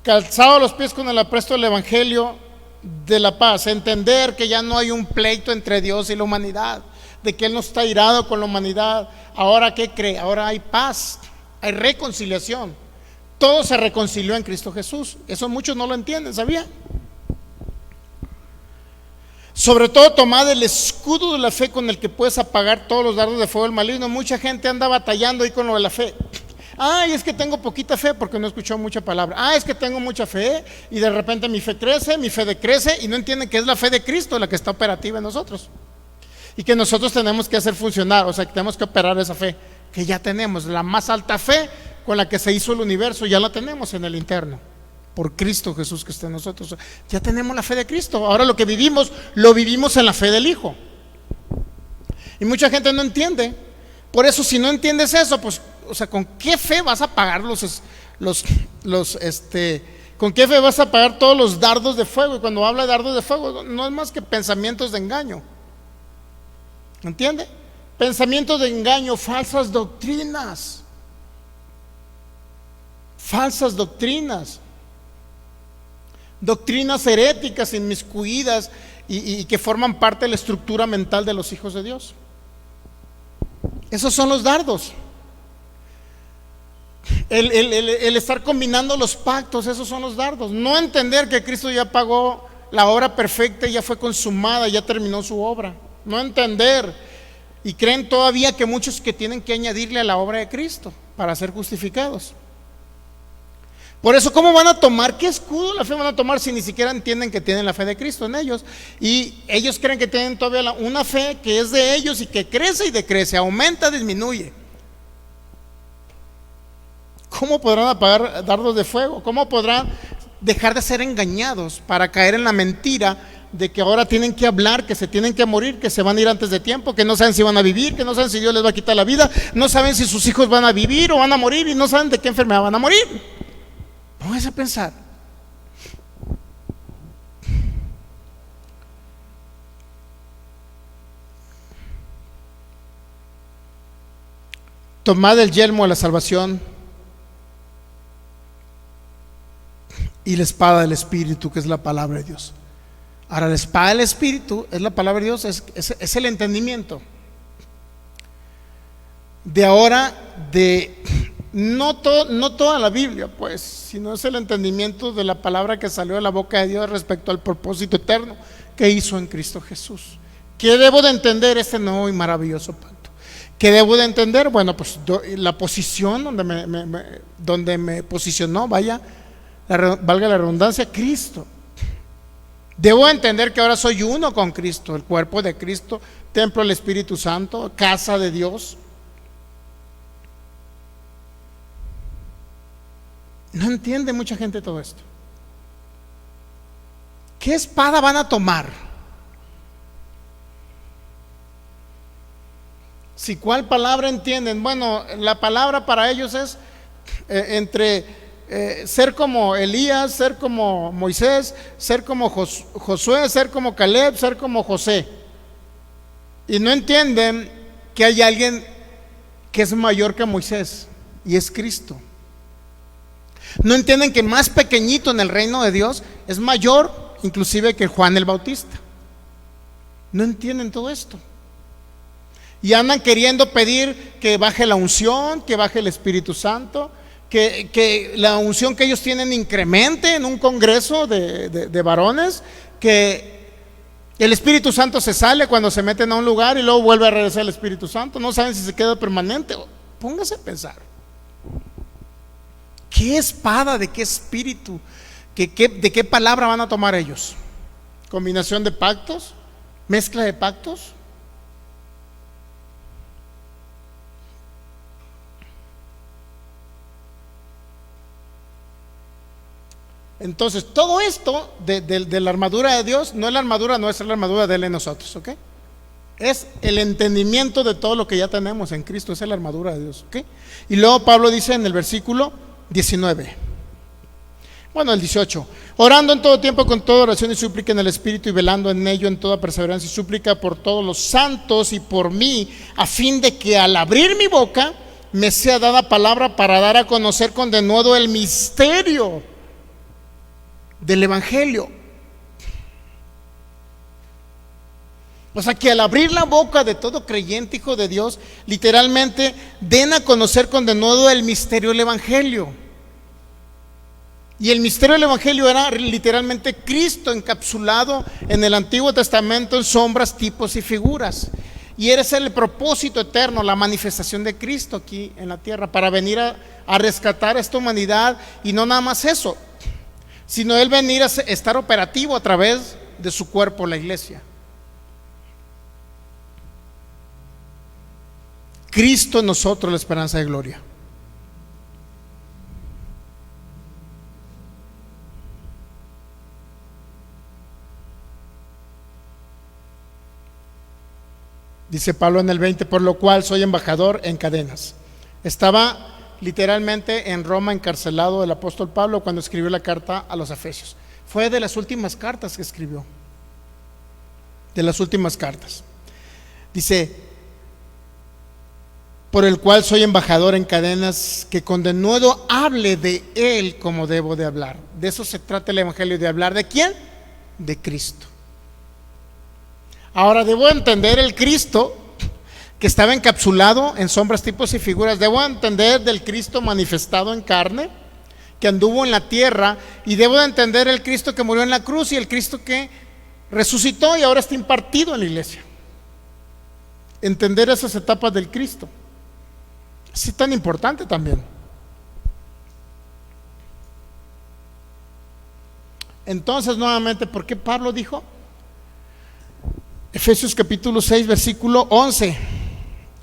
Calzados los pies con el apresto del Evangelio de la paz, entender que ya no hay un pleito entre Dios y la humanidad, de que Él no está irado con la humanidad. Ahora, ¿qué cree? Ahora hay paz, hay reconciliación. Todo se reconcilió en Cristo Jesús. Eso muchos no lo entienden, ¿sabía? Sobre todo, tomad el escudo de la fe con el que puedes apagar todos los dardos de fuego del maligno. Mucha gente anda batallando ahí con lo de la fe. Ay, es que tengo poquita fe porque no he escuchado mucha palabra. Es que tengo mucha fe y de repente mi fe crece, mi fe decrece, y no entienden que es la fe de Cristo la que está operativa en nosotros y que nosotros tenemos que hacer funcionar, o sea, que tenemos que operar esa fe que ya tenemos. La más alta fe con la que se hizo el universo ya la tenemos en el interno, por Cristo Jesús que está en nosotros. Ya tenemos la fe de Cristo. Ahora lo que vivimos, lo vivimos en la fe del Hijo. Y mucha gente no entiende. Por eso, si no entiendes eso, pues, o sea, ¿con qué fe vas a pagar con qué fe vas a pagar todos los dardos de fuego? Y cuando habla de dardos de fuego, no es más que pensamientos de engaño. ¿Entiende? Pensamientos de engaño, falsas doctrinas. Falsas doctrinas. Doctrinas heréticas, inmiscuidas y que forman parte de la estructura mental de los hijos de Dios. Esos son los dardos. El estar combinando los pactos, esos son los dardos. No entender que Cristo ya pagó la obra perfecta, ya fue consumada, ya terminó su obra. No entender. Y creen todavía que muchos que tienen que añadirle a la obra de Cristo para ser justificados. Por eso, ¿cómo van a tomar? ¿Qué escudo de la fe van a tomar si ni siquiera entienden que tienen la fe de Cristo en ellos? Y ellos creen que tienen todavía una fe que es de ellos y que crece y decrece, aumenta, disminuye. ¿Cómo podrán apagar dardos de fuego? ¿Cómo podrán dejar de ser engañados para caer en la mentira de que ahora tienen que hablar, que se tienen que morir, que se van a ir antes de tiempo, que no saben si van a vivir, que no saben si Dios les va a quitar la vida, no saben si sus hijos van a vivir o van a morir y no saben de qué enfermedad van a morir? Póngase a pensar. Tomad el yelmo de la salvación y la espada del Espíritu, que es la palabra de Dios. Ahora, la espada del Espíritu es la palabra de Dios, es el entendimiento. De ahora, no toda la Biblia, pues, sino es el entendimiento de la palabra que salió de la boca de Dios respecto al propósito eterno que hizo en Cristo Jesús. ¿Qué debo de entender este nuevo y maravilloso pacto? ¿Qué debo de entender? Bueno, pues la posición donde me posicionó, valga la redundancia, Cristo. Debo entender que ahora soy uno con Cristo, el cuerpo de Cristo, templo del Espíritu Santo, casa de Dios. No entiende mucha gente todo esto. ¿Qué espada van a tomar? Si cuál palabra entienden. Bueno, la palabra para ellos es entre ser como Elías, ser como Moisés, ser como Josué, ser como Caleb, ser como José. Y no entienden que hay alguien que es mayor que Moisés y es Cristo. No entienden que más pequeñito en el reino de Dios es mayor inclusive que Juan el Bautista. No entienden todo esto. Y andan queriendo pedir que baje la unción, que baje el Espíritu Santo, que la unción que ellos tienen incremente en un congreso de varones, que el Espíritu Santo se sale cuando se meten a un lugar y luego vuelve a regresar el Espíritu Santo. No saben si se queda permanente. Póngase a pensar. ¿Qué espada? ¿De qué espíritu? ¿De qué palabra van a tomar ellos? ¿Combinación de pactos? ¿Mezcla de pactos? Entonces, todo esto de la armadura de Dios no es la armadura nuestra, es la armadura de Él en nosotros, ¿ok? Es el entendimiento de todo lo que ya tenemos en Cristo, esa es la armadura de Dios, ¿ok? Y luego Pablo dice en el versículo 19, bueno, el 18, orando en todo tiempo con toda oración y súplica en el Espíritu y velando en ello en toda perseverancia y súplica por todos los santos y por mí, a fin de que al abrir mi boca me sea dada palabra para dar a conocer con denuedo el misterio del Evangelio. O sea, que al abrir la boca de todo creyente hijo de Dios, literalmente den a conocer con denuedo el misterio del Evangelio. Y el misterio del Evangelio era literalmente Cristo encapsulado en el Antiguo Testamento en sombras, tipos y figuras. Y ese es el propósito eterno, la manifestación de Cristo aquí en la tierra, para venir a rescatar a esta humanidad. Y no nada más eso, sino Él venir a estar operativo a través de su cuerpo, la iglesia. Cristo en nosotros, la esperanza de gloria. Dice Pablo en el 20, por lo cual soy embajador en cadenas. Estaba literalmente en Roma encarcelado el apóstol Pablo cuando escribió la carta a los Efesios. Fue de las últimas cartas que escribió. De las últimas cartas. Dice, por el cual soy embajador en cadenas, que con denuedo hable de Él como debo de hablar. De eso se trata el Evangelio, de hablar de ¿quién? De Cristo. Ahora debo entender el Cristo que estaba encapsulado en sombras, tipos y figuras. Debo entender del Cristo manifestado en carne, que anduvo en la tierra, y debo de entender el Cristo que murió en la cruz y el Cristo que resucitó y ahora está impartido en la iglesia. Entender esas etapas del Cristo es tan importante también. Entonces, nuevamente, ¿por qué Pablo dijo? Efesios capítulo 6, versículo 11,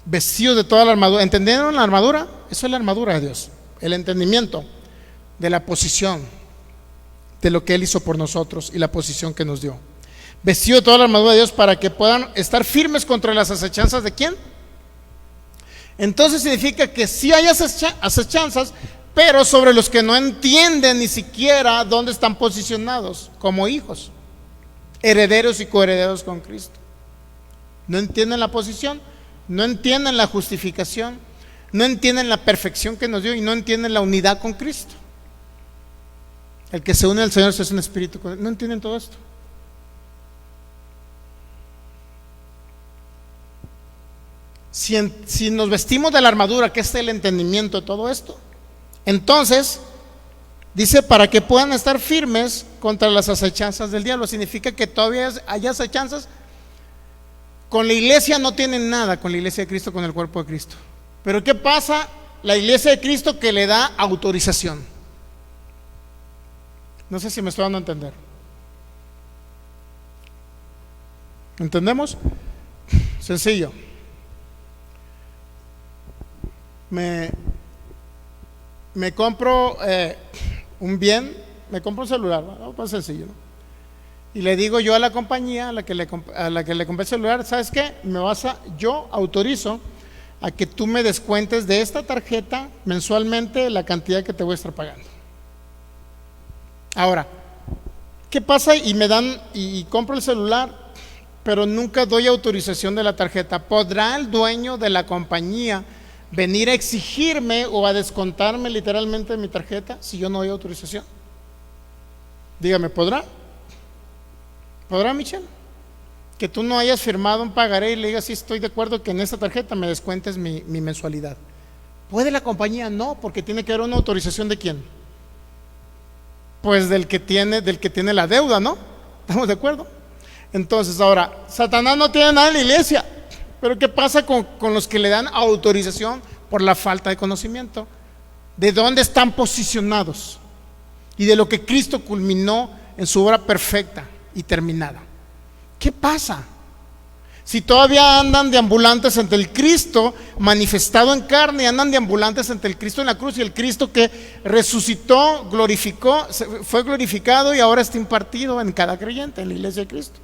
vestidos de toda la armadura. ¿Entendieron la armadura? Eso es la armadura de Dios, el entendimiento de la posición, de lo que Él hizo por nosotros y la posición que nos dio. Vestidos de toda la armadura de Dios para que puedan estar firmes contra las acechanzas de ¿quién? Entonces significa que sí hay acechanzas, pero sobre los que no entienden ni siquiera dónde están posicionados como hijos, herederos y coherederos con Cristo. No entienden la posición, no entienden la justificación, no entienden la perfección que nos dio y no entienden la unidad con Cristo. El que se une al Señor es un espíritu. No entienden todo esto. Si nos vestimos de la armadura, que es el entendimiento de todo esto, entonces dice para que puedan estar firmes contra las acechanzas del diablo. Significa que todavía hay acechanzas. Con la iglesia no tienen nada, con la iglesia de Cristo, con el cuerpo de Cristo. Pero ¿qué pasa? La iglesia de Cristo que le da autorización. No sé si me estoy dando a entender. ¿Entendemos? Sencillo. Me compro un bien, me compro un celular, ¿no? Pues sencillo, ¿no? Y le digo yo a la compañía a la que le compré el celular, ¿sabes qué? Yo autorizo a que tú me descuentes de esta tarjeta mensualmente la cantidad que te voy a estar pagando. Ahora, ¿qué pasa? Y me dan, y compro el celular, pero nunca doy autorización de la tarjeta. ¿Podrá el dueño de la compañía venir a exigirme o a descontarme literalmente de mi tarjeta si yo no doy autorización? Dígame, ¿podrá? ¿Podrá, Michelle? Que tú no hayas firmado un pagaré y le digas, sí, estoy de acuerdo que en esta tarjeta me descuentes mi mensualidad. ¿Puede la compañía? No, porque tiene que haber una autorización ¿de quién? Pues del que tiene la deuda, ¿no? ¿Estamos de acuerdo? Entonces ahora, Satanás no tiene nada en la iglesia, pero ¿qué pasa con los que le dan autorización por la falta de conocimiento? ¿De dónde están posicionados? Y de lo que Cristo culminó en su obra perfecta y terminada. ¿Qué pasa? Si todavía andan deambulantes ante el Cristo manifestado en carne, andan deambulantes ante el Cristo en la cruz, y el Cristo que resucitó, glorificó, fue glorificado y ahora está impartido en cada creyente, en la iglesia de Cristo.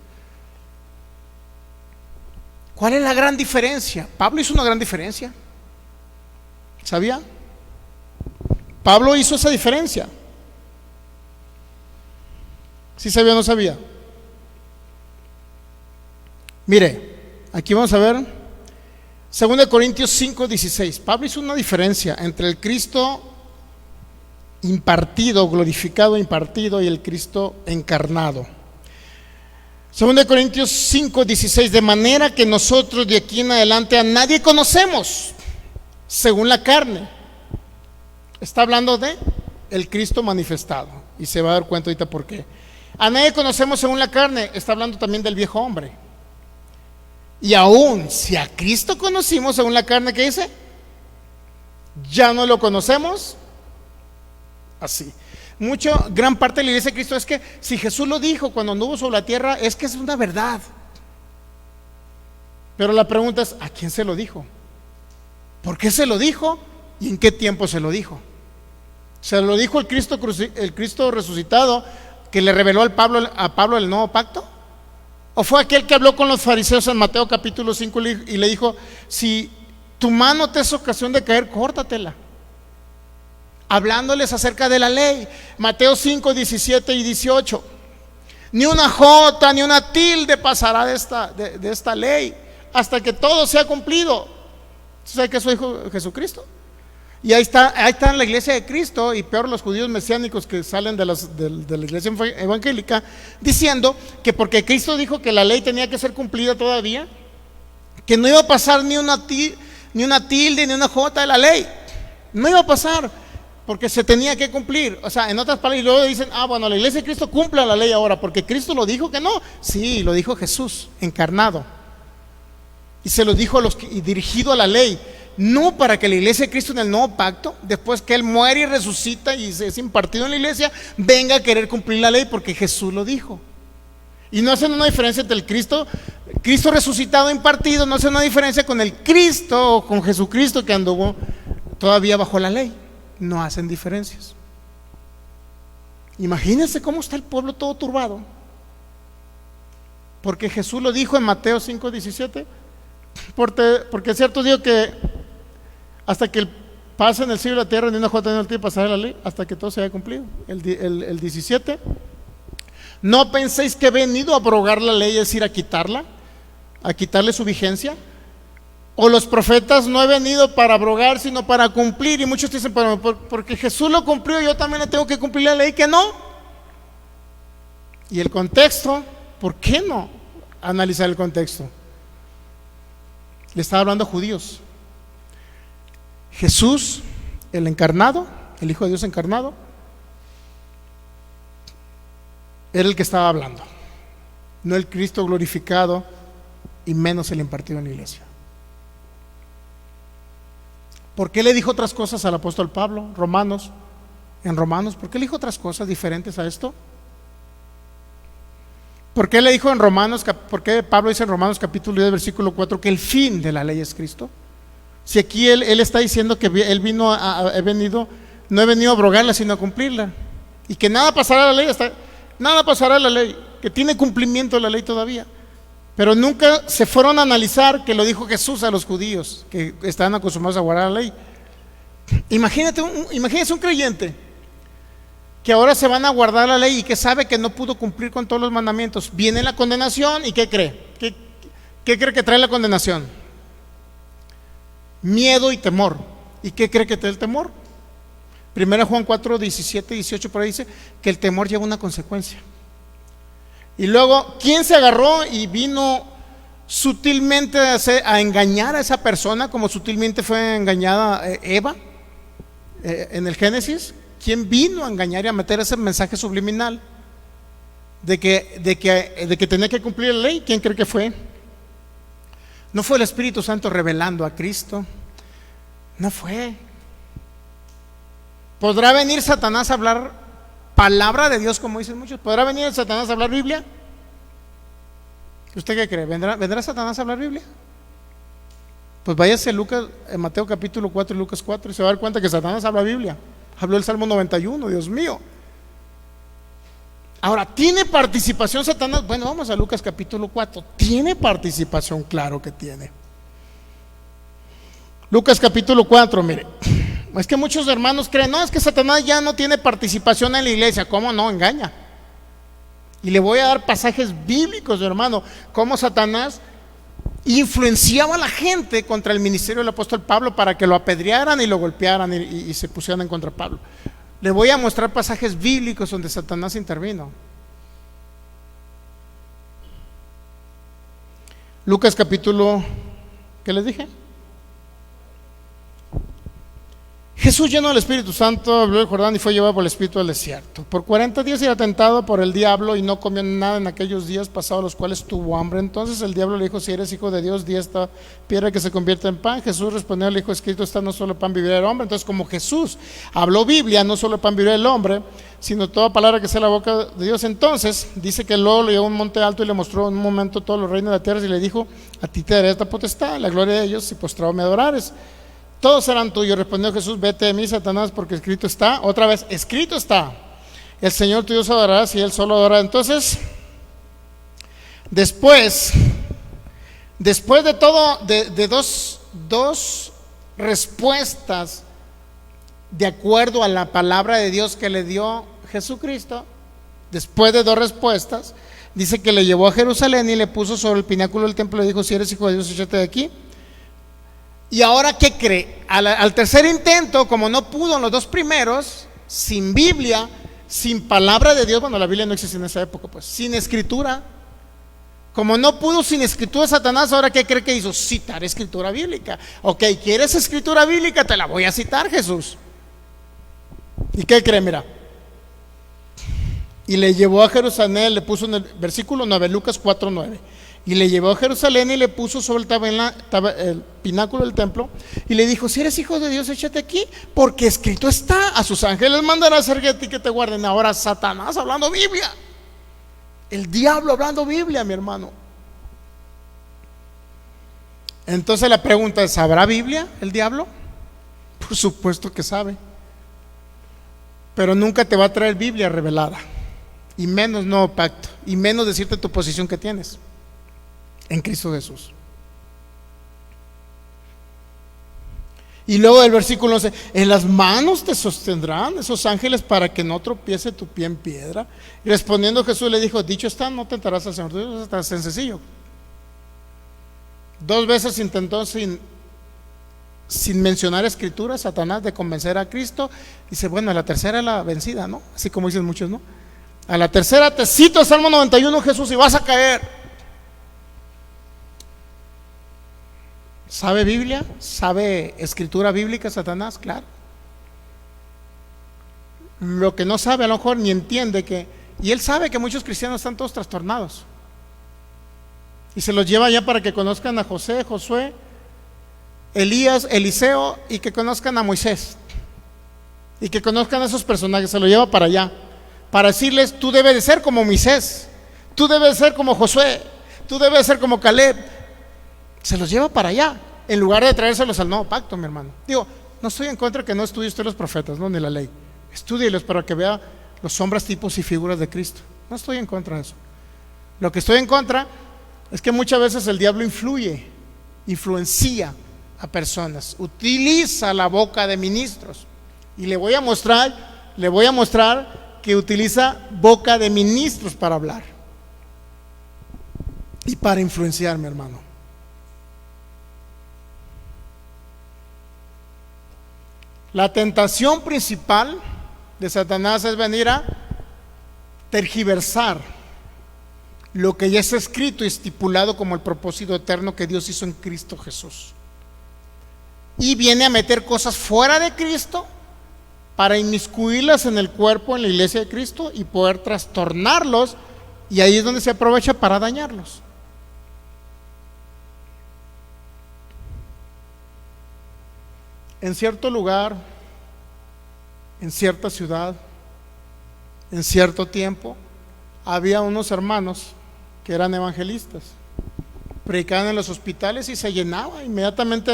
¿Cuál es la gran diferencia? Pablo hizo una gran diferencia. ¿Sabía? Pablo hizo esa diferencia. ¿Sí sabía o no sabía? Mire, aquí vamos a ver 2 Corintios 5:16. Pablo hizo una diferencia entre el Cristo impartido, glorificado, impartido, y el Cristo encarnado. 2 Corintios 5:16, de manera que nosotros de aquí en adelante a nadie conocemos según la carne. Está hablando de el Cristo manifestado, y se va a dar cuenta ahorita por qué. A nadie conocemos según la carne, está hablando también del viejo hombre. Y aún si a Cristo conocimos según la carne, ¿qué dice? Ya no lo conocemos así. Gran parte de la iglesia de Cristo es que si Jesús lo dijo cuando anduvo sobre la tierra, es que es una verdad. Pero la pregunta es, ¿a quién se lo dijo? ¿Por qué se lo dijo? ¿Y en qué tiempo se lo dijo? ¿Se lo dijo el Cristo resucitado que le reveló a Pablo el nuevo pacto? ¿O fue aquel que habló con los fariseos en Mateo capítulo 5 y le dijo, si tu mano te es ocasión de caer, córtatela? Hablándoles acerca de la ley. Mateo 5, 17 y 18. Ni una jota ni una tilde pasará de esta ley hasta que todo sea cumplido. ¿Sabe qué es su Hijo Jesucristo? Y ahí está en la iglesia de Cristo, y peor los judíos mesiánicos que salen de la iglesia evangélica, diciendo que porque Cristo dijo que la ley tenía que ser cumplida todavía, que no iba a pasar ni una tilde ni una jota de la ley. No iba a pasar, porque se tenía que cumplir. O sea, en otras palabras, y luego dicen, bueno, la iglesia de Cristo cumpla la ley ahora, porque Cristo lo dijo que no. Sí, lo dijo Jesús, encarnado. Y se lo dijo y dirigido a la ley. No para que la iglesia de Cristo en el nuevo pacto, después que Él muere y resucita y es impartido en la iglesia, venga a querer cumplir la ley, porque Jesús lo dijo. Y no hacen una diferencia entre el Cristo resucitado impartido, no hace una diferencia con el Cristo o con Jesucristo que anduvo todavía bajo la ley. No hacen diferencias. Imagínense cómo está el pueblo todo turbado, porque Jesús lo dijo en Mateo 5:17. Porque es cierto, digo que hasta que pase en el cielo y la tierra, ni una jota ni una tilde pasará la ley, hasta que todo se haya cumplido. El 17, no penséis que he venido a abrogar la ley, es decir, a quitarle su vigencia. O los profetas, no he venido para abrogar, sino para cumplir. Y muchos dicen, porque Jesús lo cumplió, yo también le tengo que cumplir la ley. Que no. Y el contexto, ¿por qué no analizar el contexto? Le estaba hablando a judíos. Jesús, el encarnado, el Hijo de Dios encarnado, era el que estaba hablando, no el Cristo glorificado, y menos el impartido en la iglesia. ¿Por qué le dijo otras cosas al apóstol Pablo? En Romanos, ¿por qué le dijo otras cosas diferentes a esto? ¿Por qué le dijo en Romanos, por qué Pablo dice en Romanos capítulo 10 versículo 4 que el fin de la ley es Cristo? Si aquí él está diciendo que él no he venido a abrogarla sino a cumplirla, y que nada pasará a la ley, que tiene cumplimiento de la ley todavía. Pero nunca se fueron a analizar que lo dijo Jesús a los judíos que estaban acostumbrados a guardar la ley. Imagínense un creyente que ahora se van a guardar la ley y que sabe que no pudo cumplir con todos los mandamientos. Viene la condenación, y ¿qué cree? ¿Qué cree que trae la condenación? Miedo y temor. ¿Y qué cree que trae el temor? 1 Juan 4, 17 y 18 por ahí dice que el temor lleva una consecuencia. Y luego, ¿quién se agarró y vino sutilmente a engañar a esa persona, como sutilmente fue engañada Eva en el Génesis? ¿Quién vino a engañar y a meter ese mensaje subliminal de que tenía que cumplir la ley? ¿Quién cree que fue? No fue el Espíritu Santo revelando a Cristo. No fue. ¿Podrá venir Satanás a hablar palabra de Dios, como dicen muchos? ¿Podrá venir Satanás a hablar Biblia? ¿Usted qué cree? ¿Vendrá Satanás a hablar Biblia? Pues váyase en Mateo capítulo 4 y Lucas 4 y se va a dar cuenta que Satanás habla Biblia. Habló el Salmo 91, Dios mío. Ahora, ¿tiene participación Satanás? Bueno, vamos a Lucas capítulo 4. ¿Tiene participación? Claro que tiene. Lucas capítulo 4, mire. Es que muchos hermanos creen, no, es que Satanás ya no tiene participación en la iglesia. ¿Cómo no? Engaña. Y le voy a dar pasajes bíblicos, hermano, cómo Satanás influenciaba a la gente contra el ministerio del apóstol Pablo para que lo apedrearan y lo golpearan y se pusieran en contra de Pablo. Le voy a mostrar pasajes bíblicos donde Satanás intervino. Lucas capítulo, ¿qué les dije? Jesús, lleno del Espíritu Santo, habló del Jordán y fue llevado por el Espíritu al desierto. Por 40 días era tentado por el diablo y no comió nada en aquellos días pasados los cuales tuvo hambre. Entonces el diablo le dijo, si eres hijo de Dios, di esta piedra que se convierta en pan. Jesús respondió, le dijo, escrito está, no solo pan vivirá el hombre. Entonces, como Jesús habló Biblia, no solo pan vivirá el hombre, sino toda palabra que sea la boca de Dios. Entonces dice que luego lo llevó a un monte alto y le mostró en un momento todos los reinos de la tierra y le dijo, a ti te daré esta potestad, la gloria de ellos, si postrado me adorares. Todos serán tuyos. Respondió Jesús, vete de mí, Satanás, porque escrito está, otra vez, escrito está, el Señor tu Dios adorarás y Él solo adorará. Entonces, después de todo, de dos respuestas de acuerdo a la palabra de Dios que le dio Jesucristo, después de dos respuestas, dice que le llevó a Jerusalén y le puso sobre el pináculo del templo y le dijo, si eres hijo de Dios, échate de aquí. Y ahora, ¿qué cree? Al tercer intento, como no pudo en los dos primeros, sin Biblia, sin palabra de Dios, bueno, la Biblia no existía en esa época, pues, sin escritura, como no pudo sin escritura Satanás, ahora ¿qué cree que hizo? Citar escritura bíblica. Ok, ¿quieres escritura bíblica? Te la voy a citar, Jesús. ¿Y qué cree? Mira, y le llevó a Jerusalén, le puso en el versículo 9, Lucas 4:9. Y le llevó a Jerusalén y le puso sobre el pináculo del templo y le dijo, si eres hijo de Dios, échate aquí, porque escrito está, a sus ángeles mandará hacer de ti que te guarden. Ahora Satanás hablando Biblia, el diablo hablando Biblia, mi hermano. Entonces la pregunta es, ¿sabrá Biblia el diablo? Por supuesto que sabe, pero nunca te va a traer Biblia revelada, y menos nuevo pacto, y menos decirte tu posición que tienes en Cristo Jesús. Y luego el versículo 11, en las manos te sostendrán esos ángeles para que no tropiece tu pie en piedra. Y respondiendo Jesús le dijo, dicho está, no tentarás al Señor tu Dios. Está sencillo. Dos veces intentó sin mencionar escritura Satanás de convencer a Cristo. Dice, bueno, a la tercera es la vencida, ¿no? Así como dicen muchos, ¿no? A la tercera te cito el Salmo 91, Jesús, y vas a caer. ¿Sabe Biblia? ¿Sabe escritura bíblica Satanás? Claro. Lo que no sabe a lo mejor ni entiende y él sabe que muchos cristianos están todos trastornados. Y se los lleva ya para que conozcan a José, Josué, Elías, Eliseo, y que conozcan a Moisés. Y que conozcan a esos personajes, se los lleva para allá. Para decirles, tú debes de ser como Moisés, tú debes de ser como Josué, tú debes de ser como Caleb. Se los lleva para allá, en lugar de traérselos al nuevo pacto, mi hermano. Digo, no estoy en contra que no estudie usted los profetas, no, ni la ley. Estúdielos para que vea los sombras, tipos y figuras de Cristo. No estoy en contra de eso. Lo que estoy en contra es que muchas veces el diablo influencia a personas, utiliza la boca de ministros. Y le voy a mostrar que utiliza boca de ministros para hablar y para influenciar, mi hermano. La tentación principal de Satanás es venir a tergiversar lo que ya está escrito y estipulado como el propósito eterno que Dios hizo en Cristo Jesús. Y viene a meter cosas fuera de Cristo para inmiscuirlas en el cuerpo, en la iglesia de Cristo, y poder trastornarlos, y ahí es donde se aprovecha para dañarlos. En cierto lugar, en cierta ciudad, en cierto tiempo, había unos hermanos que eran evangelistas. predicaban en los hospitales y se llenaba. Inmediatamente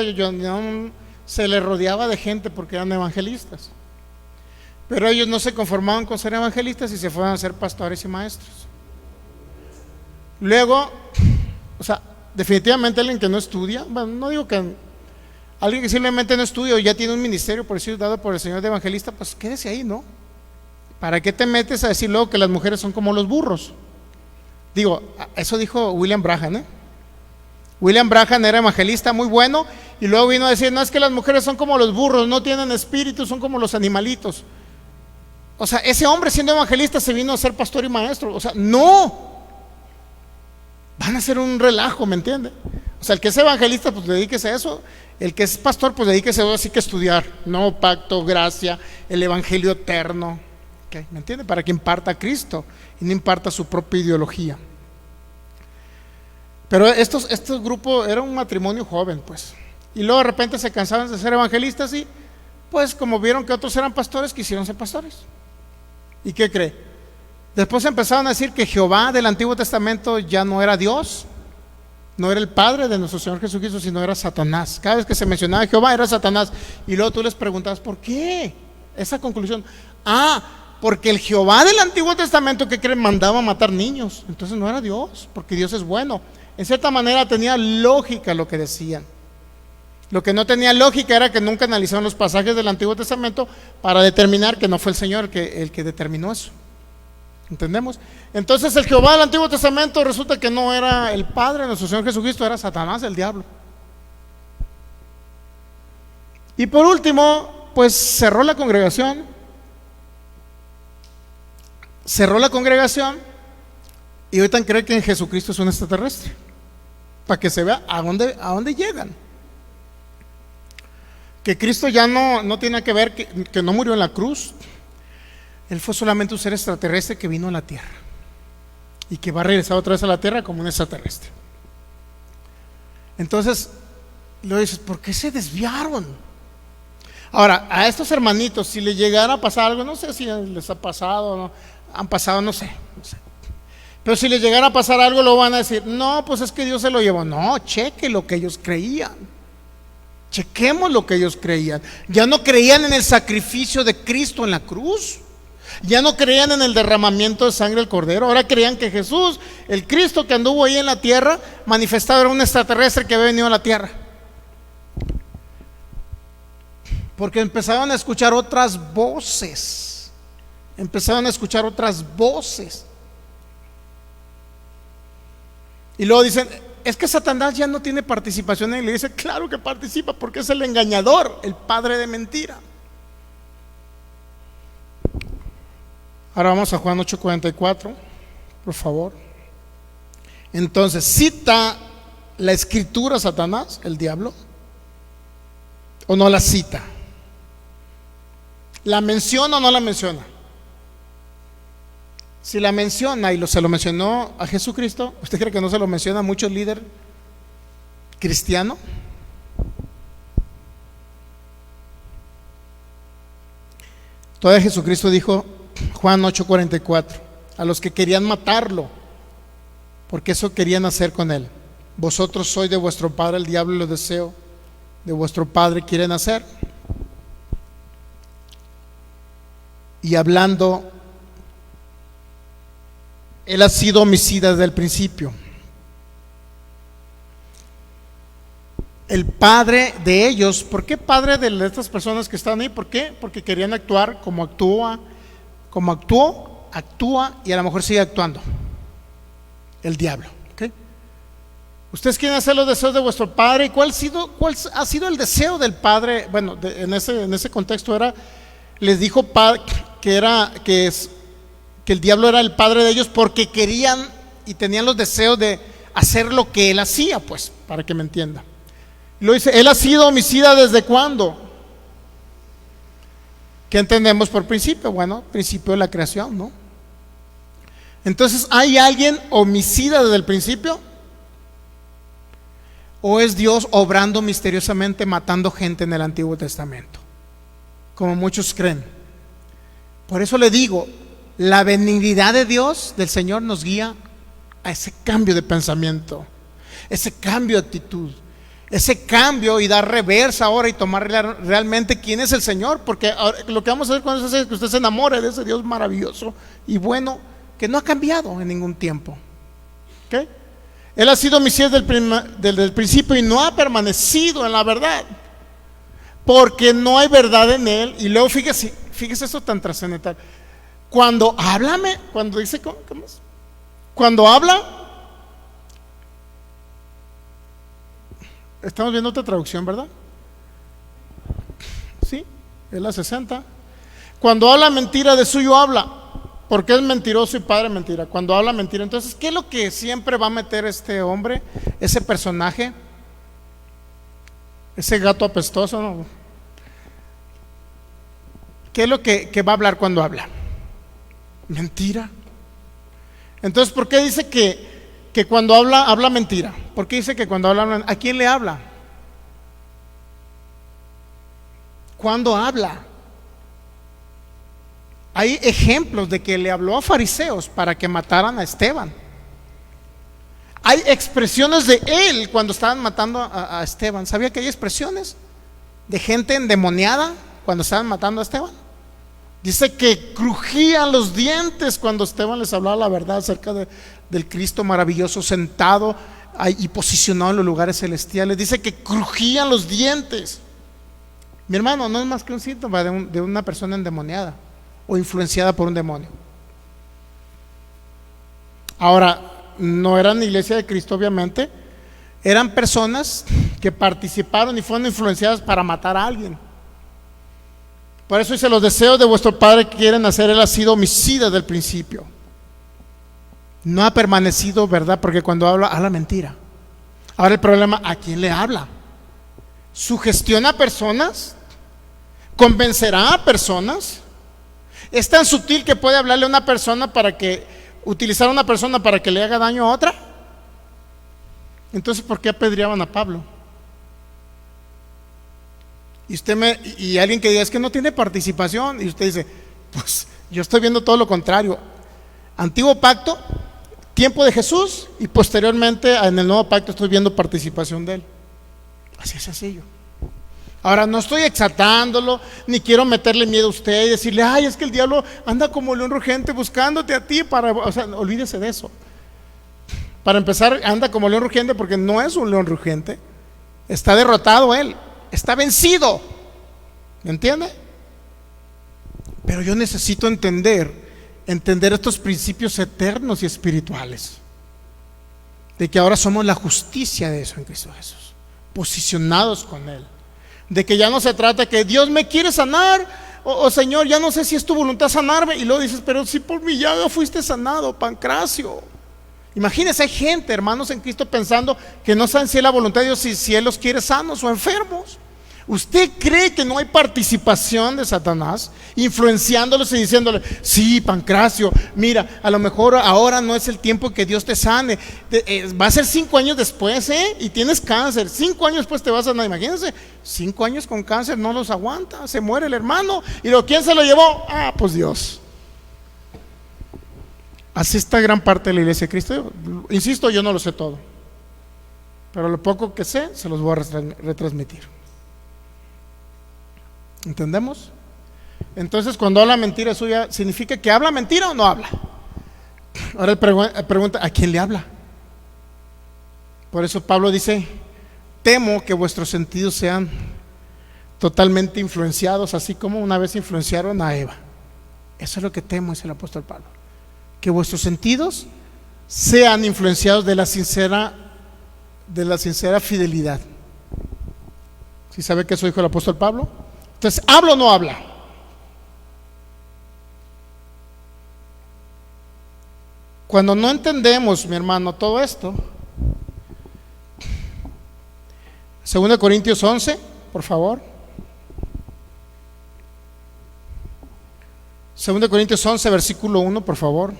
se le rodeaba de gente porque eran evangelistas. Pero ellos no se conformaban con ser evangelistas y se fueron a ser pastores y maestros. Luego, o sea, definitivamente alguien que no estudia, bueno, no digo que alguien que simplemente no estudia o ya tiene un ministerio, por decir, dado por el Señor de evangelista, pues quédese ahí, ¿no? ¿Para qué te metes a decir luego que las mujeres son como los burros? Digo, eso dijo William Branham, ¿eh? William Branham era evangelista muy bueno y luego vino a decir, no, es que las mujeres son como los burros, no tienen espíritu, son como los animalitos. O sea, ese hombre siendo evangelista se vino a ser pastor y maestro. O sea, no, van a hacer un relajo, ¿me entiende? O sea, el que es evangelista, pues dedíquese a eso. El que es pastor, pues dedíquese a eso, así que estudiar, no pacto, gracia, el evangelio eterno, ¿okay? ¿Me entiende? Para que imparta a Cristo y no imparta su propia ideología. Pero estos grupos era un matrimonio joven, pues, y luego de repente se cansaban de ser evangelistas y pues como vieron que otros eran pastores, quisieron ser pastores. ¿Y qué cree? Después empezaron a decir que Jehová del Antiguo Testamento ya no era Dios, no era el Padre de nuestro Señor Jesucristo, sino era Satanás. Cada vez que se mencionaba Jehová era Satanás. Y luego tú les preguntabas, ¿por qué esa conclusión? Porque el Jehová del Antiguo Testamento, ¿qué creen? Mandaba a matar niños. Entonces no era Dios, porque Dios es bueno. En cierta manera tenía lógica lo que decían. Lo que no tenía lógica era que nunca analizaron los pasajes del Antiguo Testamento para determinar que no fue el Señor el que determinó eso. ¿Entendemos? Entonces el Jehová del Antiguo Testamento resulta que no era el Padre de nuestro Señor Jesucristo, era Satanás, el diablo. Y por último, pues cerró la congregación y ahorita creen que en Jesucristo es un extraterrestre, para que se vea a dónde llegan. Que Cristo ya no tiene que ver, que no murió en la cruz. Él fue solamente un ser extraterrestre que vino a la tierra y que va a regresar otra vez a la tierra como un extraterrestre. Entonces, lo dices, ¿por qué se desviaron? Ahora, a estos hermanitos, si les llegara a pasar algo, no sé si les ha pasado, no, han pasado, no sé. Pero si les llegara a pasar algo, lo van a decir, no, pues es que Dios se lo llevó. No, cheque lo que ellos creían. Chequemos lo que ellos creían. Ya no creían en el sacrificio de Cristo en la cruz. Ya no creían en el derramamiento de sangre del Cordero. Ahora creían que Jesús, el Cristo que anduvo ahí en la tierra, manifestado era un extraterrestre que había venido a la tierra. Porque empezaron a escuchar otras voces. Y luego dicen, es que Satanás ya no tiene participación en la iglesia. Claro que participa, porque es el engañador, el padre de mentira. Ahora vamos a Juan 8:44, por favor. Entonces, ¿cita la escritura Satanás, el diablo? ¿O no la cita? ¿La menciona o no la menciona? Si la menciona y se lo mencionó a Jesucristo, ¿usted cree que no se lo menciona a muchos líderes cristianos? Todavía Jesucristo dijo, Juan 8:44, a los que querían matarlo, porque eso querían hacer con él. Vosotros sois de vuestro padre el diablo y los deseos de vuestro padre quieren hacer. Y hablando, él ha sido homicida desde el principio. El padre de ellos, ¿por qué padre de estas personas que están ahí? ¿Por qué? Porque querían actuar como actuó y a lo mejor sigue actuando el diablo. ¿Okay? Ustedes quieren hacer los deseos de vuestro padre. ¿Y cuál ha sido el deseo del padre? Bueno, en ese contexto les dijo que el diablo era el padre de ellos porque querían y tenían los deseos de hacer lo que él hacía, pues, para que me entienda. Lo dice, él ha sido homicida ¿desde cuándo? ¿Qué entendemos por principio? Bueno, principio de la creación, ¿no? Entonces, ¿hay alguien homicida desde el principio? ¿O es Dios obrando misteriosamente, matando gente en el Antiguo Testamento? Como muchos creen. Por eso le digo, la benignidad de Dios, del Señor, nos guía a ese cambio de pensamiento. ese cambio de actitud, ese cambio y dar reversa ahora y tomar realmente quién es el Señor, porque ahora, lo que vamos a hacer con eso es que usted se enamore de ese Dios maravilloso y bueno, que no ha cambiado en ningún tiempo. ¿Okay? Él ha sido Mesías desde el principio y no ha permanecido en la verdad, porque no hay verdad en él. Y luego fíjese esto tan trascendental. Cuando habla, cuando dice, ¿cómo es? Cuando habla, estamos viendo otra traducción, ¿verdad? Sí, es la 60. Cuando habla mentira, de suyo habla, porque es mentiroso y padre de mentira. Cuando habla mentira, entonces, ¿qué es lo que siempre va a meter este hombre, ese personaje, ese gato apestoso, ¿no? ¿Qué es lo que va a hablar cuando habla? Mentira. Entonces, ¿por qué dice que cuando habla mentira? ¿Por qué dice que cuando habla? ¿A quién le habla? ¿Cuándo habla? Hay ejemplos de que le habló a fariseos para que mataran a Esteban. Hay expresiones de él cuando estaban matando a Esteban. ¿Sabía que hay expresiones de gente endemoniada cuando estaban matando a Esteban? Dice que crujían los dientes cuando Esteban les hablaba la verdad acerca del Cristo maravilloso sentado y posicionado en los lugares celestiales. Dice que crujían los dientes. Mi hermano, no es más que un síntoma de una persona endemoniada o influenciada por un demonio. Ahora, no eran iglesia de Cristo, obviamente. Eran personas que participaron y fueron influenciadas para matar a alguien. Por eso dice: los deseos de vuestro padre que quieren hacer. Él ha sido homicida desde el principio. No ha permanecido verdad, porque cuando habla mentira. Ahora el problema, ¿a quién le habla? ¿Sugestiona a personas? ¿Convencerá a personas? ¿Es tan sutil que puede hablarle a una persona utilizar a una persona para que le haga daño a otra? Entonces, ¿por qué apedreaban a Pablo? Y alguien que diga: es que no tiene participación, y usted dice: pues yo estoy viendo todo lo contrario. Antiguo pacto, tiempo de Jesús, y posteriormente en el nuevo pacto estoy viendo participación de él. Así es sencillo. Ahora, no estoy exaltándolo, ni quiero meterle miedo a usted y decirle: ay, es que el diablo anda como león rugiente buscándote a ti o sea, olvídese de eso. Para empezar, anda como león rugiente porque no es un león rugiente. Está derrotado él, está vencido. ¿Me entiende? Pero yo necesito entender estos principios eternos y espirituales, de que ahora somos la justicia de eso en Cristo Jesús, posicionados con él. De que ya no se trata que Dios me quiere sanar, o Señor, ya no sé si es tu voluntad sanarme, y luego dices: pero si por mi llaga fuiste sanado, Pancracio. Imagínense, hay gente, hermanos en Cristo, pensando que no saben si es la voluntad de Dios, si Él los quiere sanos o enfermos. ¿Usted cree que no hay participación de Satanás influenciándolos y diciéndole: sí, Pancracio, mira, a lo mejor ahora no es el tiempo que Dios te sane, va a ser 5 años después, y tienes cáncer, 5 años después te vas a sanar? Imagínense, 5 años con cáncer, no los aguanta, se muere el hermano. ¿Y quién se lo llevó? Pues Dios. Así está gran parte de la iglesia de Cristo. Insisto, yo no lo sé todo, pero lo poco que sé se los voy a retransmitir. ¿Entendemos? Entonces, cuando habla mentira suya, ¿significa que habla mentira o no habla? Ahora él pregunta: ¿a quién le habla? Por eso Pablo dice: temo que vuestros sentidos sean totalmente influenciados, así como una vez influenciaron a Eva. Eso es lo que temo, dice el apóstol Pablo, que vuestros sentidos sean influenciados de la sincera fidelidad. ¿Sí sabe que eso dijo el apóstol Pablo? Entonces, ¿habla o no habla? Cuando no entendemos, mi hermano, todo esto, 2 Corintios 11, por favor. 2 Corintios 11, versículo 1, por favor.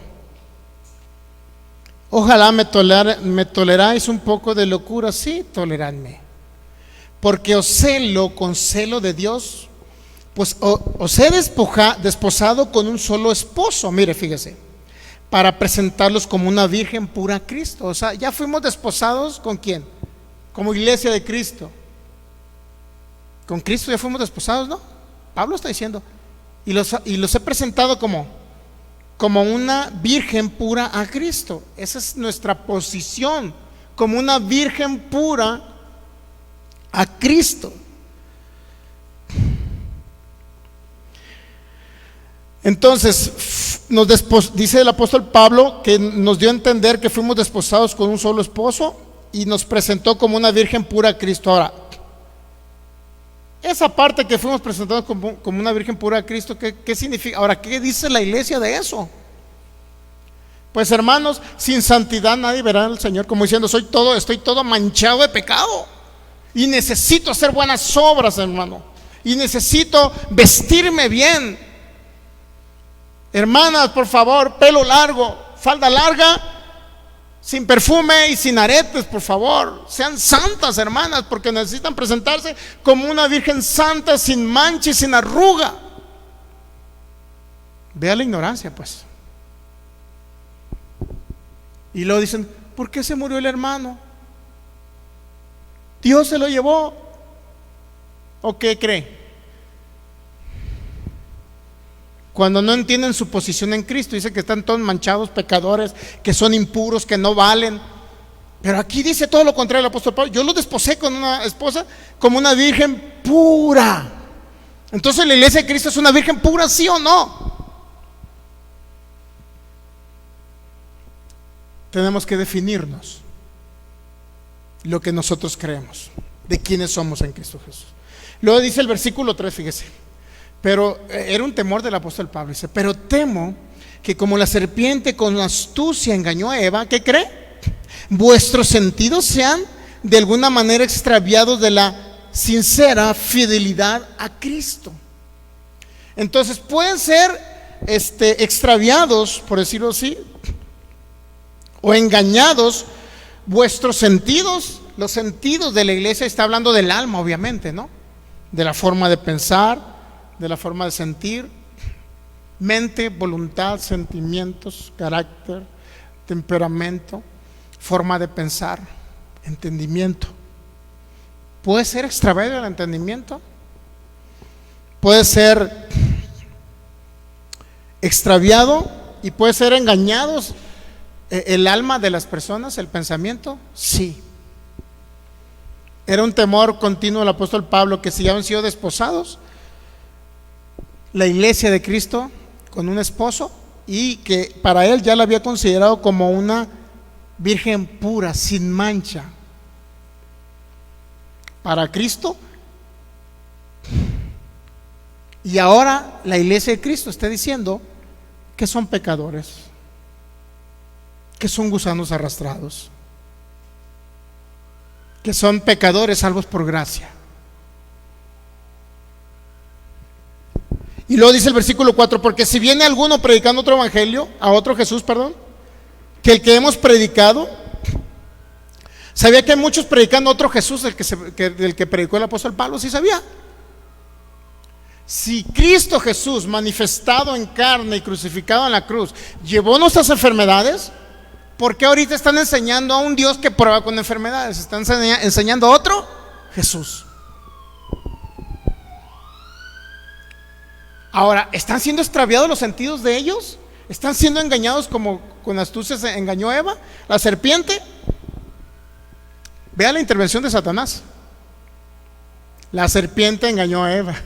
Ojalá me toleráis un poco de locura. Sí, toleradme, porque os celo con celo de Dios, pues os he desposado con un solo esposo. Mire, fíjese, para presentarlos como una virgen pura a Cristo. O sea, ya fuimos desposados ¿con quién? Como iglesia de Cristo. Con Cristo ya fuimos desposados, ¿no? Pablo está diciendo, y los he presentado como una virgen pura a Cristo. Esa es nuestra posición, como una virgen pura a Cristo. Entonces, dice el apóstol Pablo que nos dio a entender que fuimos desposados con un solo esposo y nos presentó como una virgen pura a Cristo. Ahora, esa parte que fuimos presentados como una virgen pura a Cristo, ¿qué significa? Ahora, ¿qué dice la iglesia de eso? Pues hermanos, sin santidad nadie verá al Señor, como diciendo, estoy todo manchado de pecado y necesito hacer buenas obras, hermano, y necesito vestirme bien. Hermanas, por favor, pelo largo, falda larga, sin perfume y sin aretes, por favor. Sean santas, hermanas, porque necesitan presentarse como una virgen santa, sin mancha y sin arruga. Vea la ignorancia, pues. Y luego dicen, ¿por qué se murió el hermano? ¿Dios se lo llevó? ¿O qué cree? Cuando no entienden su posición en Cristo, dice que están todos manchados, pecadores, que son impuros, que no valen. Pero aquí dice todo lo contrario el apóstol Pablo. Yo lo desposé con una esposa como una virgen pura. Entonces la iglesia de Cristo es una virgen pura, ¿sí o no? Tenemos que definirnos lo que nosotros creemos, de quiénes somos en Cristo Jesús. Luego dice el versículo 3, fíjese. Pero era un temor del apóstol Pablo. Dice, pero temo que como la serpiente con astucia engañó a Eva, ¿qué cree? Vuestros sentidos sean de alguna manera extraviados de la sincera fidelidad a Cristo. Entonces pueden ser extraviados, por decirlo así, o engañados vuestros sentidos. Los sentidos de la iglesia está hablando del alma, obviamente, ¿no? De la forma de pensar, de la forma de sentir, mente, voluntad, sentimientos, carácter, temperamento, forma de pensar, entendimiento. Puede ser extraviado el entendimiento, puede ser extraviado y puede ser engañados el alma de las personas, el pensamiento, sí. Era un temor continuo del apóstol Pablo que si ya han sido desposados, la iglesia de Cristo con un esposo, y que para él ya la había considerado como una virgen pura, sin mancha. Para Cristo. Y ahora la iglesia de Cristo está diciendo que son pecadores, que son gusanos arrastrados, que son pecadores salvos por gracia. Y luego dice el versículo 4, porque si viene alguno predicando otro evangelio, a otro Jesús, perdón, que el que hemos predicado, sabía que hay muchos predicando otro Jesús del que predicó el apóstol Pablo, sí sabía. Si Cristo Jesús, manifestado en carne y crucificado en la cruz, llevó nuestras enfermedades, ¿por qué ahorita están enseñando a un Dios que prueba con enfermedades? Están enseñando a otro Jesús. Ahora, ¿están siendo extraviados los sentidos de ellos? ¿Están siendo engañados como con astucia se engañó a Eva, la serpiente? Vea la intervención de Satanás. La serpiente engañó a Eva.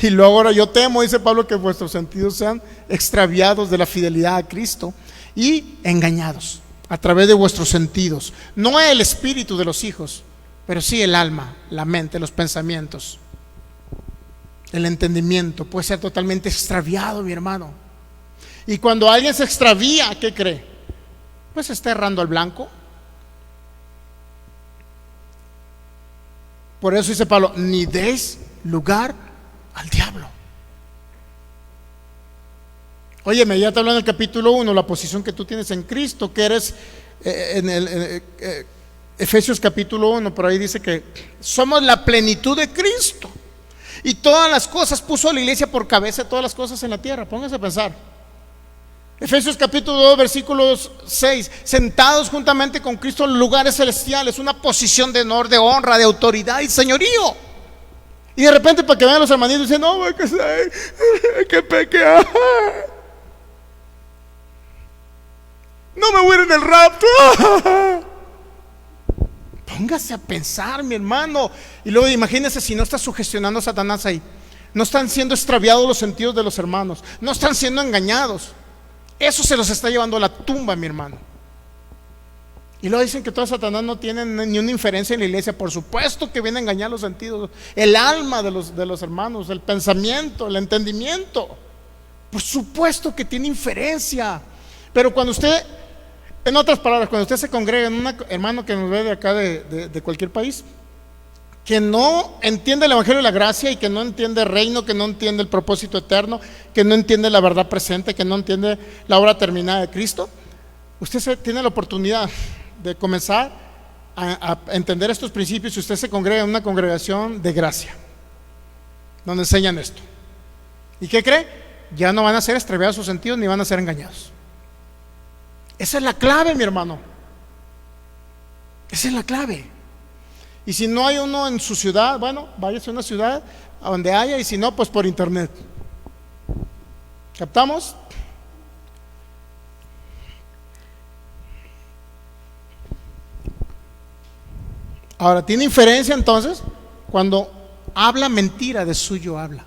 Y luego ahora yo temo, dice Pablo, que vuestros sentidos sean extraviados de la fidelidad a Cristo y engañados a través de vuestros sentidos. No el espíritu de los hijos, pero sí el alma, la mente, los pensamientos. El entendimiento puede ser totalmente extraviado, mi hermano. Y cuando alguien se extravía, ¿qué cree? Pues está errando al blanco. Por eso dice Pablo, ni deis lugar al diablo. Óyeme, ya te hablo en el capítulo 1, la posición que tú tienes en Cristo, que eres Efesios capítulo 1, por ahí dice que somos la plenitud de Cristo. Y todas las cosas puso la iglesia por cabeza de todas las cosas en la tierra. Pónganse a pensar. Efesios capítulo 2 versículos 6: sentados juntamente con Cristo en lugares celestiales, una posición de honor, de honra, de autoridad y señorío. Y de repente, para que vean los hermanitos, dicen: no, que peque, no me voy a ir en el rapto. Póngase a pensar, mi hermano. Y luego imagínese si no está sugestionando a Satanás ahí. No están siendo extraviados los sentidos de los hermanos, no están siendo engañados. Eso se los está llevando a la tumba, mi hermano. Y luego dicen que todo Satanás no tiene ni una inferencia en la iglesia. Por supuesto que viene a engañar los sentidos, el alma de los hermanos, el pensamiento, el entendimiento. Por supuesto que tiene inferencia. Pero cuando usted, en otras palabras, cuando usted se congrega en un hermano que nos ve de acá de cualquier país, que no entiende el evangelio de la gracia y que no entiende el reino, que no entiende el propósito eterno, que no entiende la verdad presente, que no entiende la obra terminada de Cristo, usted tiene la oportunidad de comenzar a entender estos principios si usted se congrega en una congregación de gracia donde enseñan esto. ¿Y qué cree? Ya no van a ser extraviados sus sentidos ni van a ser engañados. Esa es la clave, mi hermano. Esa es la clave. Y si no hay uno en su ciudad, bueno, váyase a una ciudad a donde haya, y si no, pues por internet. ¿Captamos? Ahora, ¿tiene inferencia entonces? Cuando habla mentira, de suyo habla.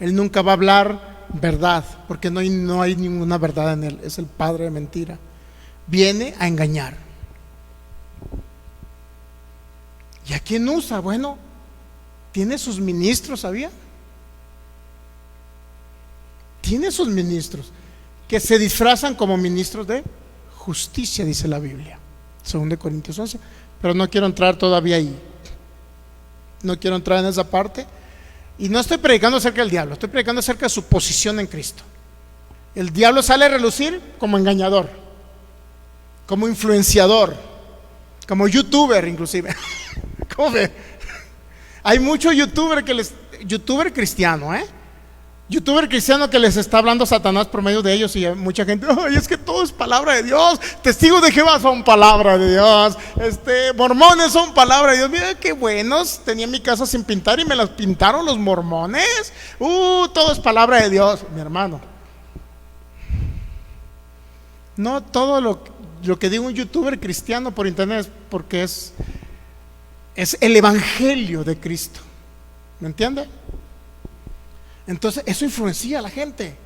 Él nunca va a hablar verdad, porque no hay ninguna verdad en él. Es el padre de mentira. Viene a engañar. ¿Y a quién usa? Bueno, tiene sus ministros, ¿sabía? Tiene sus ministros que se disfrazan como ministros de justicia, dice la Biblia, 2 Corintios 11. Pero no quiero entrar todavía ahí. No quiero entrar en esa parte. Y no estoy predicando acerca del diablo, estoy predicando acerca de su posición en Cristo. El diablo sale a relucir como engañador, como influenciador, como youtuber inclusive. ¿Cómo ve? Hay mucho youtuber youtuber cristiano, youtuber cristiano que les está hablando Satanás por medio de ellos, y mucha gente: ay, es que todo es palabra de Dios. Testigos de Jehová son palabra de Dios. Mormones son palabra de Dios. Mira qué buenos. Tenía mi casa sin pintar y me las pintaron los mormones. Todo es palabra de Dios, mi hermano. No todo lo que diga un youtuber cristiano por internet es porque es el evangelio de Cristo. ¿Me entiende? Entonces eso influencia a la gente.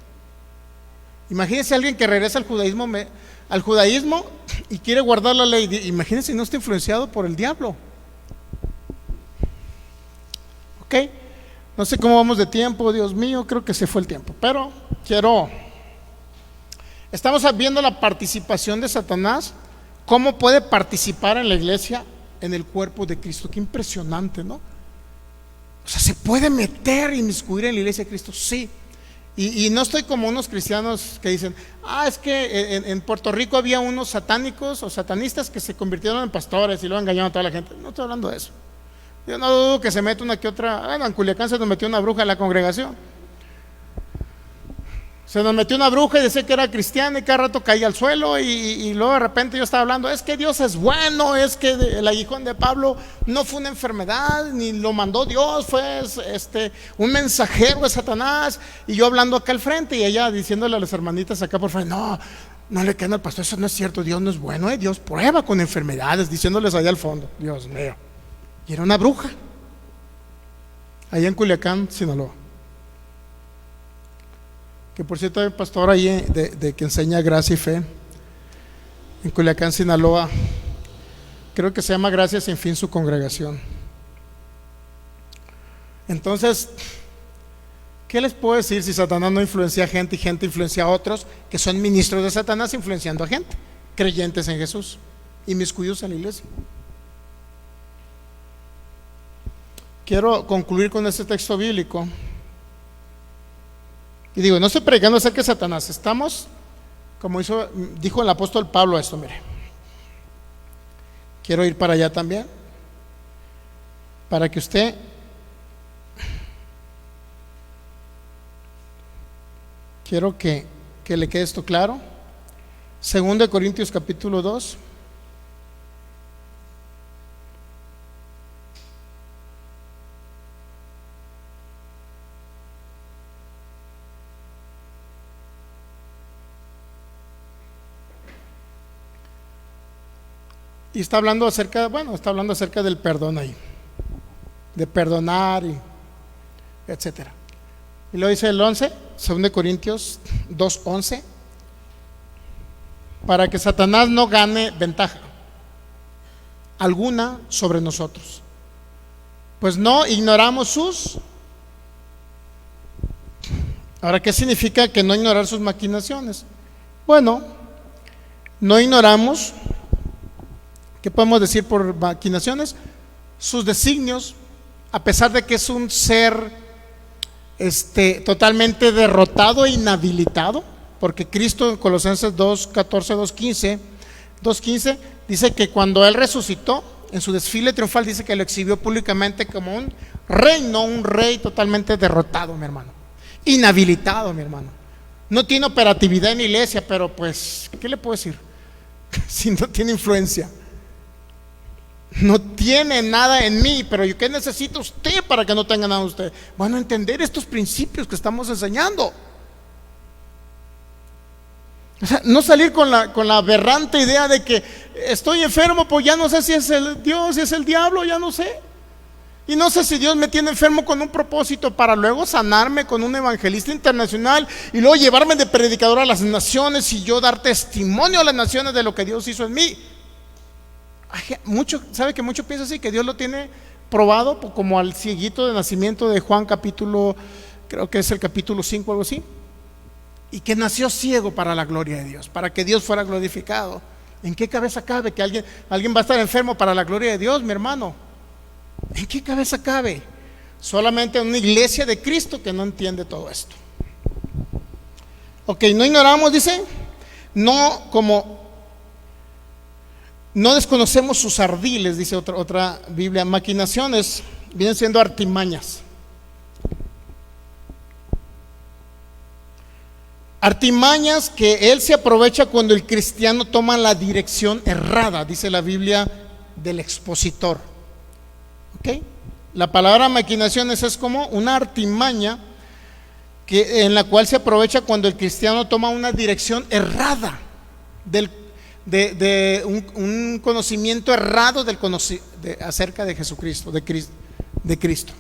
Imagínense a alguien que regresa al judaísmo y quiere guardar la ley. Imagínense si no está influenciado por el diablo. Ok, no sé cómo vamos de tiempo, Dios mío, creo que se fue el tiempo. Pero estamos viendo la participación de Satanás, cómo puede participar en la iglesia, en el cuerpo de Cristo. Qué impresionante, ¿no? O sea, se puede meter y inmiscuir en la iglesia de Cristo, sí. Y no estoy como unos cristianos que dicen: es que en Puerto Rico había unos satánicos o satanistas que se convirtieron en pastores y luego engañaron a toda la gente. No estoy hablando de eso. Yo no dudo que se mete una que otra. Bueno, en Culiacán se nos metió una bruja en la congregación. Se nos metió una bruja y decía que era cristiana y cada rato caía al suelo, y luego de repente yo estaba hablando: es que Dios es bueno, es que el aguijón de Pablo no fue una enfermedad, ni lo mandó Dios, fue un mensajero de Satanás. Y yo hablando acá al frente y ella diciéndole a las hermanitas acá por favor: no le queden al pastor, eso no es cierto, Dios no es bueno, Dios prueba con enfermedades, diciéndoles allá al fondo. Dios mío. Y era una bruja allá en Culiacán, Sinaloa. Que por cierto hay un pastor ahí de que enseña gracia y fe en Culiacán, Sinaloa. Creo que se llama Gracia Sin Fin su congregación. Entonces, ¿qué les puedo decir si Satanás no influencia a gente y gente influencia a otros que son ministros de Satanás influenciando a gente, creyentes en Jesús, inmiscuidos en la iglesia? Quiero concluir con este texto bíblico. Y digo, no estoy predicando acerca de Satanás. Estamos, como dijo el apóstol Pablo, esto, mire. Quiero ir para allá también, para que usted quiero que que le quede esto claro. 2 Corintios capítulo 2. Y está hablando acerca, del perdón ahí, de perdonar y etcétera. Y luego dice el 11, 2 Corintios 2:11, para que Satanás no gane ventaja alguna sobre nosotros, pues no ignoramos sus. Ahora, ¿qué significa que no ignorar sus maquinaciones? Bueno, no ignoramos. ¿Qué podemos decir por maquinaciones? Sus designios, a pesar de que es un ser totalmente derrotado e inhabilitado, porque Cristo en Colosenses 2:14, 2:15 dice que cuando Él resucitó, en su desfile triunfal, dice que lo exhibió públicamente como un rey, no un rey totalmente derrotado, mi hermano, inhabilitado, mi hermano. No tiene operatividad en la iglesia, pero pues, ¿qué le puedo decir? Si no tiene influencia. No tiene nada en mí, pero ¿qué necesita usted para que no tenga nada usted? Bueno, entender estos principios que estamos enseñando. O sea, no salir con la aberrante idea de que estoy enfermo, pues ya no sé si es el Dios, si es el diablo, ya no sé. Y no sé si Dios me tiene enfermo con un propósito para luego sanarme con un evangelista internacional y luego llevarme de predicador a las naciones y yo dar testimonio a las naciones de lo que Dios hizo en mí. ¿Sabe que mucho piensa así? Que Dios lo tiene probado, como al cieguito de nacimiento de Juan capítulo, creo que es el capítulo 5 o algo así, y que nació ciego para la gloria de Dios, para que Dios fuera glorificado. ¿En qué cabeza cabe que alguien va a estar enfermo para la gloria de Dios, mi hermano? ¿En qué cabeza cabe? Solamente en una iglesia de Cristo que no entiende todo esto. Ok, no ignoramos, dice, no desconocemos sus ardiles, dice otra Biblia. Maquinaciones vienen siendo artimañas. Artimañas que él se aprovecha cuando el cristiano toma la dirección errada, dice la Biblia del expositor. ¿Ok? La palabra maquinaciones es como una artimaña en la cual se aprovecha cuando el cristiano toma una dirección errada de un conocimiento errado acerca de Jesucristo, de Cristo.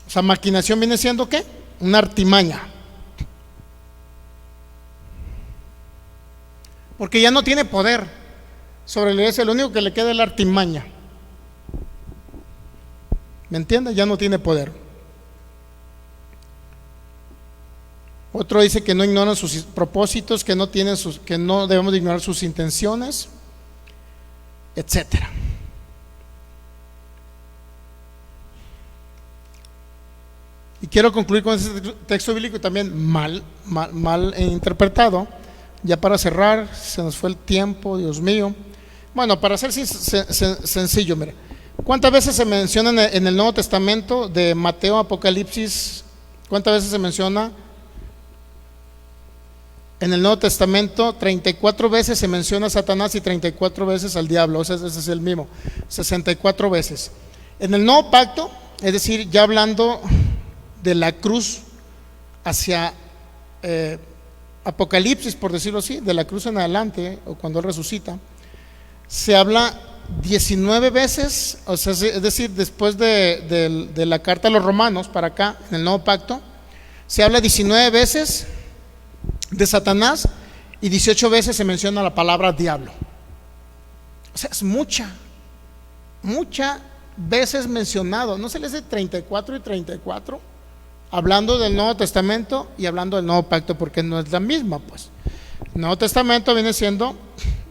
O sea, maquinación viene siendo ¿qué? Una artimaña. Porque ya no tiene poder sobre la iglesia, lo único que le queda es la artimaña. ¿Me entiendes? Ya no tiene poder. Otro dice que no ignoran sus propósitos, que no debemos de ignorar sus intenciones, etcétera. Y quiero concluir con este texto bíblico también mal interpretado. Ya para cerrar, se nos fue el tiempo, Dios mío. Bueno, para ser sencillo, mire, ¿cuántas veces se menciona en el Nuevo Testamento de Mateo, Apocalipsis? ¿Cuántas veces se menciona? En el Nuevo Testamento 34 veces se menciona a Satanás y 34 veces al diablo. O sea, ese es el mismo, 64 veces. En el Nuevo Pacto, es decir, ya hablando de la cruz hacia Apocalipsis, por decirlo así, de la cruz en adelante, o cuando Él resucita, se habla 19 veces, o sea, es decir, después de la carta a los romanos para acá, en el Nuevo Pacto, se habla 19 veces de Satanás y 18 veces se menciona la palabra diablo. O sea, es muchas veces mencionado. ¿No se les dice 34 y 34? Hablando del Nuevo Testamento y hablando del Nuevo Pacto, porque no es la misma, pues. El Nuevo Testamento viene siendo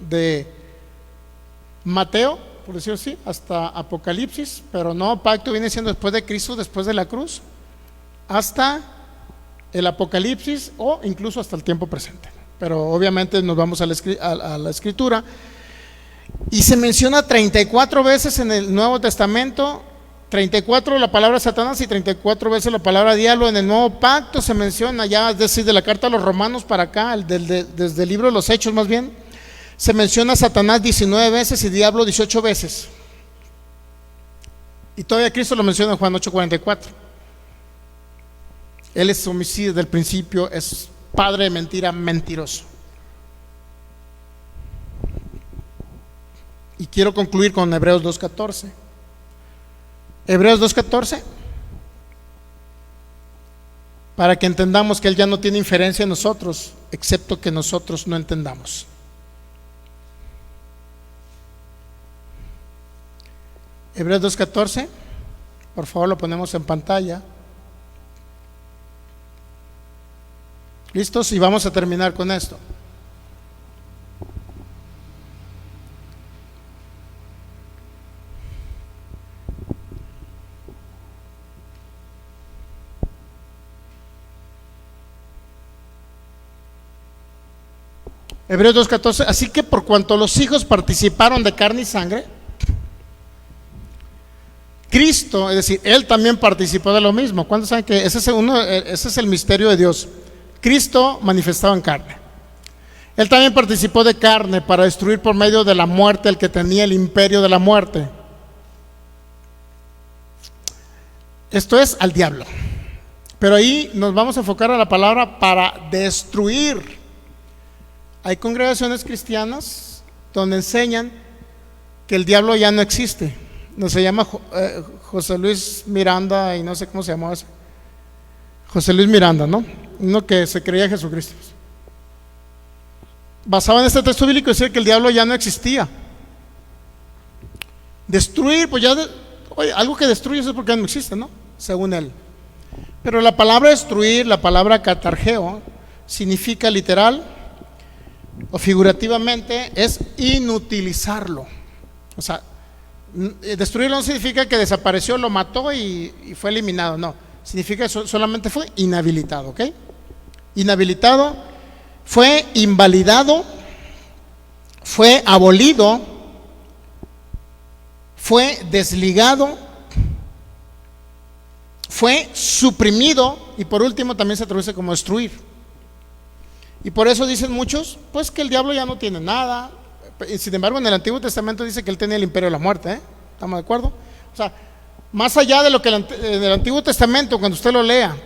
de Mateo, por decirlo así, hasta Apocalipsis, pero el Nuevo Pacto viene siendo después de Cristo, después de la cruz, hasta el Apocalipsis o incluso hasta el tiempo presente. Pero obviamente nos vamos a la Escritura y se menciona 34 veces en el Nuevo Testamento 34 la palabra Satanás y 34 veces la palabra diablo. En el Nuevo Pacto se menciona ya, es decir, de la carta a los Romanos para acá, desde el libro de los Hechos más bien, se menciona Satanás 19 veces y diablo 18 veces. Y todavía Cristo lo menciona en Juan 8:44. Él es homicida desde el principio, es padre de mentira, mentiroso. Y quiero concluir con Hebreos 2:14. Hebreos 2:14, para que entendamos que Él ya no tiene inferencia en nosotros, excepto que nosotros no entendamos. Hebreos 2:14, por favor lo ponemos en pantalla. ¿Listos? Y vamos a terminar con esto. Hebreos 2:14, así que por cuanto los hijos participaron de carne y sangre, Cristo, es decir, Él también participó de lo mismo. ¿Cuántos saben que ese es el misterio de Dios? Cristo manifestado en carne. Él también participó de carne para destruir por medio de la muerte el que tenía el imperio de la muerte. Esto es al diablo. Pero ahí nos vamos a enfocar a la palabra para destruir. Hay congregaciones cristianas donde enseñan que el diablo ya no existe. No se llama José Luis Miranda y no sé cómo se llamaba ese. José Luis Miranda, ¿no? Uno que se creía Jesucristo. Basado en este texto bíblico decía que el diablo ya no existía. Destruir, pues ya, oye, algo que destruye es porque no existe, ¿no? Según él. Pero la palabra destruir, la palabra catargeo, significa literal o figurativamente es inutilizarlo. O sea, destruirlo no significa que desapareció, lo mató y fue eliminado, no. Significa que solamente fue inhabilitado, ¿ok? Inhabilitado, fue invalidado, fue abolido, fue desligado, fue suprimido y por último también se traduce como destruir. Y por eso dicen muchos, pues que el diablo ya no tiene nada. Sin embargo, en el Antiguo Testamento dice que él tenía el imperio de la muerte, ¿eh? ¿Estamos de acuerdo? O sea, más allá de lo que en el Antiguo Testamento, cuando usted lo lea,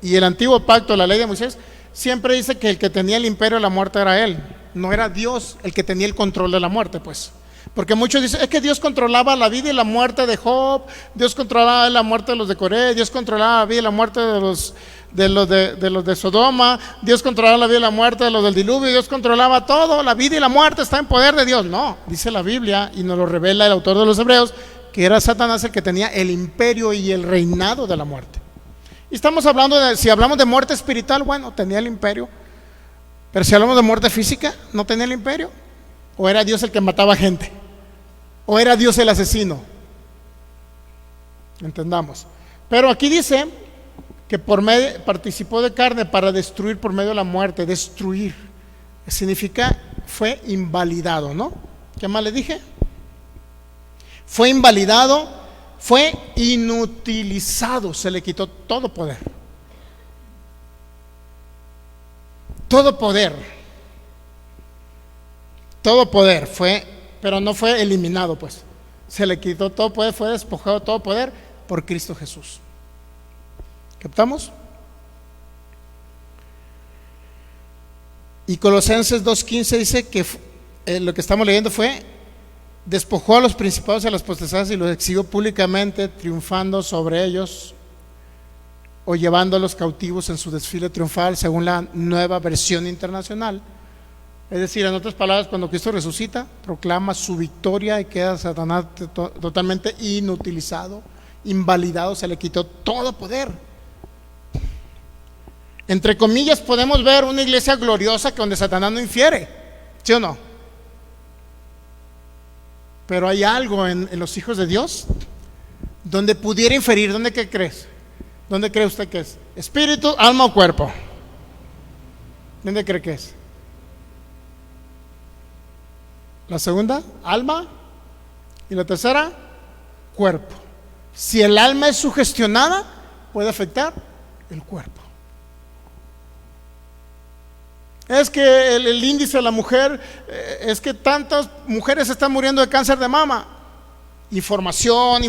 y el Antiguo Pacto, la ley de Moisés, siempre dice que el que tenía el imperio de la muerte era él, no era Dios el que tenía el control de la muerte, pues. Porque muchos dicen, es que Dios controlaba la vida y la muerte de Job, Dios controlaba la muerte de los de Coré, Dios controlaba la vida y la muerte de los de Sodoma, Dios controlaba la vida y la muerte de los del diluvio, Dios controlaba todo, la vida y la muerte está en poder de Dios. No, dice la Biblia y nos lo revela el autor de los Hebreos, que era Satanás el que tenía el imperio y el reinado de la muerte. Y estamos hablando si hablamos de muerte espiritual, bueno, tenía el imperio, pero si hablamos de muerte física, no tenía el imperio. ¿O era Dios el que mataba gente? ¿O era Dios el asesino? Entendamos. Pero aquí dice que participó de carne para destruir por medio de la muerte. Destruir significa fue invalidado, ¿no? ¿Qué más le dije? Fue invalidado, fue inutilizado, se le quitó todo poder. Todo poder. Todo poder fue, pero no fue eliminado, pues. Se le quitó todo poder, fue despojado todo poder por Cristo Jesús. ¿Captamos? Y Colosenses 2:15 dice que lo que estamos leyendo fue: despojó a los principados y a las potestades y los exhibió públicamente, triunfando sobre ellos o llevando a los cautivos en su desfile triunfal, según la Nueva Versión Internacional. Es decir, en otras palabras, cuando Cristo resucita, proclama su victoria y queda Satanás totalmente inutilizado, invalidado, se le quitó todo poder. Entre comillas podemos ver una iglesia gloriosa que donde Satanás no infiere, ¿sí o no? Pero hay algo en los hijos de Dios donde pudiera inferir. ¿Dónde qué crees? ¿Dónde cree usted que es? ¿Espíritu, alma o cuerpo? ¿Dónde cree que es? La segunda, alma, y la tercera, cuerpo. Si el alma es sugestionada, puede afectar el cuerpo. Es que el índice de la mujer, es que tantas mujeres están muriendo de cáncer de mama. Información.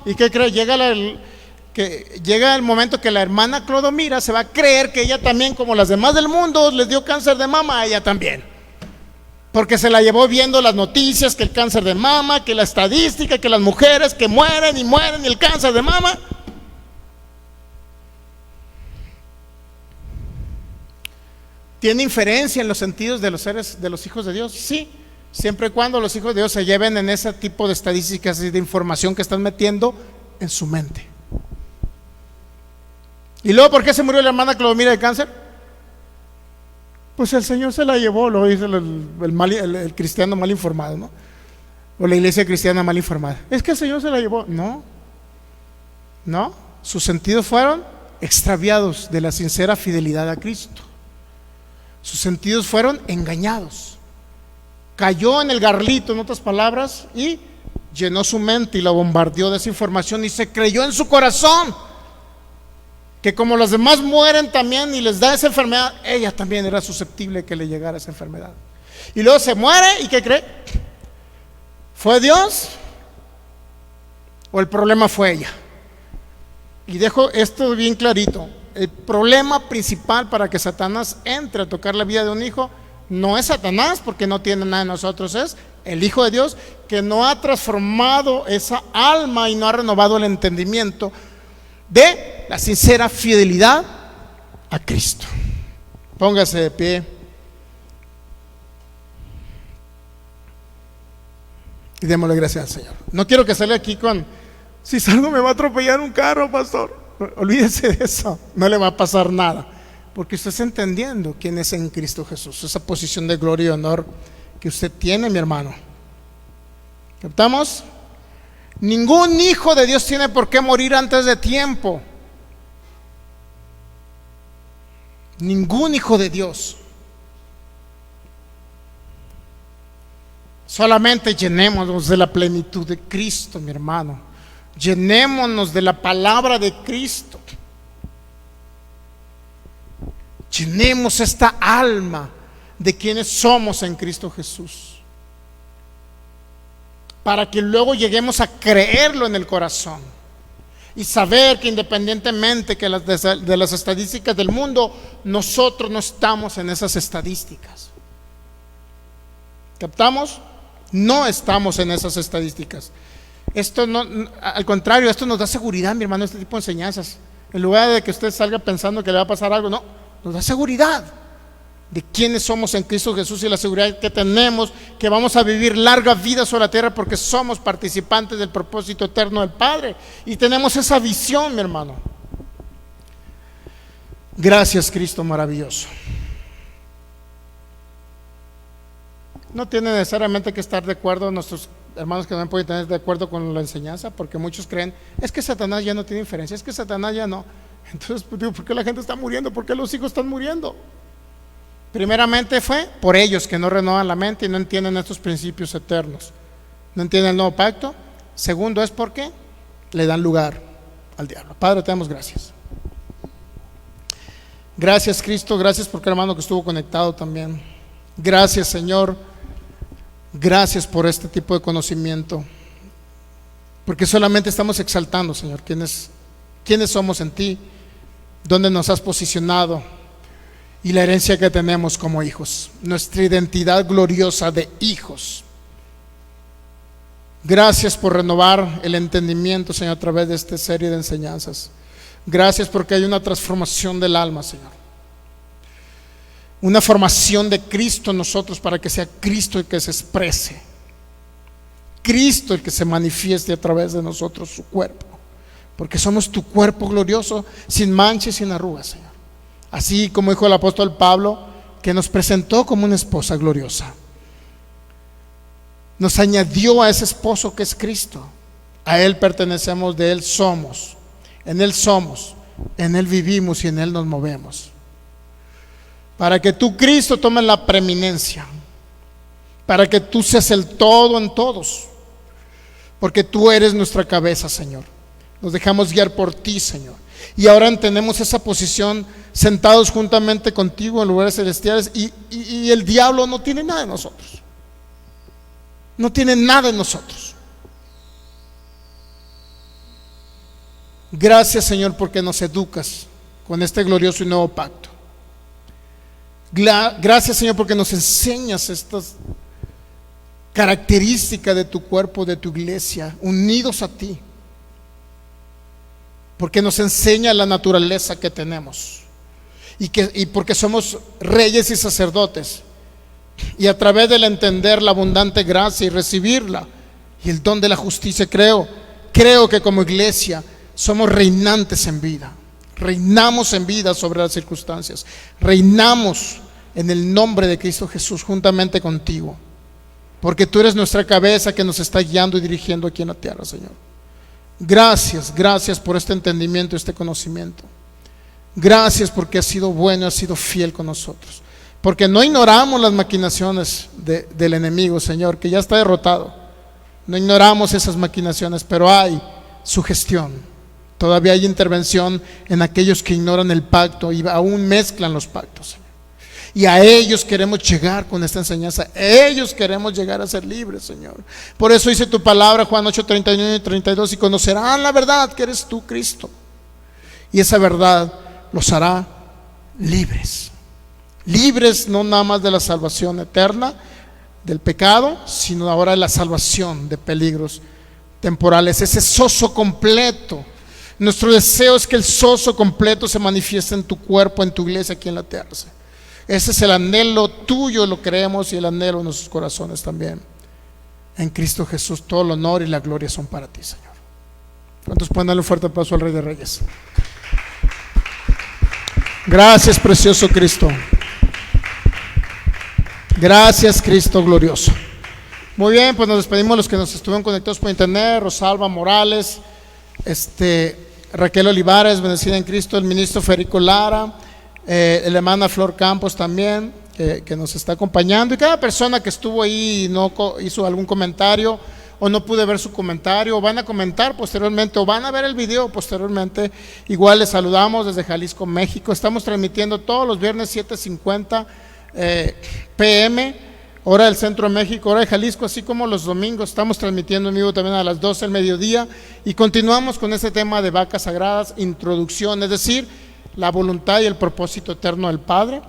¿Y qué cree? Llega el momento que la hermana Clodomira se va a creer que ella también, como las demás del mundo, les dio cáncer de mama a ella también. Porque se la llevó viendo las noticias, que el cáncer de mama, que la estadística, que las mujeres que mueren y el cáncer de mama. ¿Tiene inferencia en los sentidos de los seres, de los hijos de Dios? Sí, siempre y cuando los hijos de Dios se lleven en ese tipo de estadísticas y de información que están metiendo en su mente. ¿Y luego por qué se murió la hermana Clodomira de cáncer? Pues el Señor se la llevó, lo dice el cristiano mal informado, ¿no? O la iglesia cristiana mal informada. Es que el Señor se la llevó. No, sus sentidos fueron extraviados de la sincera fidelidad a Cristo. Sus sentidos fueron engañados. Cayó en el garlito, en otras palabras, y llenó su mente y la bombardeó de esa información y se creyó en su corazón que como los demás mueren también y les da esa enfermedad, ella también era susceptible que le llegara esa enfermedad. Y luego se muere, ¿y qué cree? ¿Fue Dios o el problema fue ella? Y dejo esto bien clarito. El problema principal para que Satanás entre a tocar la vida de un hijo no es Satanás, porque no tiene nada de nosotros, es el Hijo de Dios que no ha transformado esa alma y no ha renovado el entendimiento de la sincera fidelidad a Cristo. Póngase de pie y démosle gracias al Señor. No quiero que salga aquí con: si salgo me va a atropellar un carro, pastor. Olvídese de eso, no le va a pasar nada, porque usted está entendiendo quién es en Cristo Jesús, esa posición de gloria y honor que usted tiene, mi hermano. ¿Captamos? Ningún hijo de Dios tiene por qué morir antes de tiempo. Ningún hijo de Dios. Solamente llenémonos de la plenitud de Cristo, mi hermano. Llenémonos de la palabra de Cristo. Llenemos esta alma de quienes somos en Cristo Jesús, para que luego lleguemos a creerlo en el corazón y saber que independientemente que de las estadísticas del mundo, nosotros no estamos en esas estadísticas. ¿Captamos? No estamos en esas estadísticas. Esto no, al contrario, esto nos da seguridad, mi hermano, este tipo de enseñanzas. En lugar de que usted salga pensando que le va a pasar algo, no, nos da seguridad de quiénes somos en Cristo Jesús y la seguridad que tenemos que vamos a vivir larga vida sobre la tierra porque somos participantes del propósito eterno del Padre y tenemos esa visión, mi hermano. Gracias, Cristo maravilloso. No tiene necesariamente que estar de acuerdo nuestros hermanos que no pueden tener de acuerdo con la enseñanza, porque muchos creen, es que Satanás ya no tiene inferencia, es que Satanás ya no. Entonces, pues, digo, ¿por qué la gente está muriendo? ¿Por qué los hijos están muriendo? Primeramente fue por ellos que no renovan la mente y no entienden estos principios eternos, no entienden el nuevo pacto. Segundo es porque le dan lugar al diablo. Padre, te damos gracias. Gracias, Cristo, gracias porque hermano que estuvo conectado también. Gracias, Señor. Gracias por este tipo de conocimiento, porque solamente estamos exaltando, Señor, quiénes somos en ti, dónde nos has posicionado y la herencia que tenemos como hijos, nuestra identidad gloriosa de hijos. Gracias por renovar el entendimiento, Señor, a través de esta serie de enseñanzas. Gracias porque hay una transformación del alma, Señor, una formación de Cristo en nosotros para que sea Cristo el que se exprese, Cristo el que se manifieste a través de nosotros, su cuerpo, porque somos tu cuerpo glorioso, sin mancha y sin arrugas, Señor. Así como dijo el apóstol Pablo, que nos presentó como una esposa gloriosa, nos añadió a ese esposo que es Cristo. A Él pertenecemos, de Él somos, en Él vivimos y en Él nos movemos. Para que tú, Cristo, tomes la preeminencia, para que tú seas el todo en todos, porque tú eres nuestra cabeza, Señor. Nos dejamos guiar por ti, Señor. Y ahora tenemos esa posición sentados juntamente contigo en lugares celestiales, y el diablo no tiene nada en nosotros. No tiene nada en nosotros. Gracias, Señor, porque nos educas con este glorioso y nuevo pacto. Gracias, Señor, porque nos enseñas estas características de tu cuerpo, de tu iglesia, unidos a ti. Porque nos enseña la naturaleza que tenemos, y porque somos reyes y sacerdotes, y a través del entender la abundante gracia y recibirla y el don de la justicia, creo que como iglesia somos reinantes en vida. Reinamos en vida sobre las circunstancias. Reinamos en el nombre de Cristo Jesús juntamente contigo, porque tú eres nuestra cabeza que nos está guiando y dirigiendo aquí en la tierra, Señor. Gracias por este entendimiento, este conocimiento. Gracias porque has sido bueno, has sido fiel con nosotros, porque no ignoramos las maquinaciones del enemigo, Señor, que ya está derrotado. No ignoramos esas maquinaciones, pero hay sugestión. Todavía hay intervención en aquellos que ignoran el pacto y aún mezclan los pactos, Señor. Y a ellos queremos llegar con esta enseñanza. A ellos queremos llegar a ser libres, Señor. Por eso dice tu palabra, Juan 8:31 y 32: y conocerán la verdad, que eres tú, Cristo, y esa verdad los hará libres. Libres no nada más de la salvación eterna del pecado, sino ahora de la salvación de peligros temporales. Ese sozo completo. Nuestro deseo es que el sozo completo se manifieste en tu cuerpo, en tu iglesia aquí en la tierra, Señor. Ese es el anhelo tuyo, lo creemos, y el anhelo de nuestros corazones también. En Cristo Jesús todo el honor y la gloria son para ti, Señor. ¿Cuántos pueden darle un fuerte aplauso al Rey de Reyes? Gracias, precioso Cristo. Gracias, Cristo glorioso. Muy bien, pues nos despedimos los que nos estuvieron conectados por internet: Rosalba Morales, Raquel Olivares, bendecida en Cristo, el ministro Federico Lara, la hermana Flor Campos también, que nos está acompañando, y cada persona que estuvo ahí y no hizo algún comentario, o no pude ver su comentario, o van a comentar posteriormente, o van a ver el video posteriormente, igual les saludamos desde Jalisco, México. Estamos transmitiendo todos los viernes 7:50 p.m. hora del centro de México, hora de Jalisco, así como los domingos estamos transmitiendo en vivo también a las 12 del mediodía, y continuamos con este tema de vacas sagradas, introducción, es decir, la voluntad y el propósito eterno del Padre.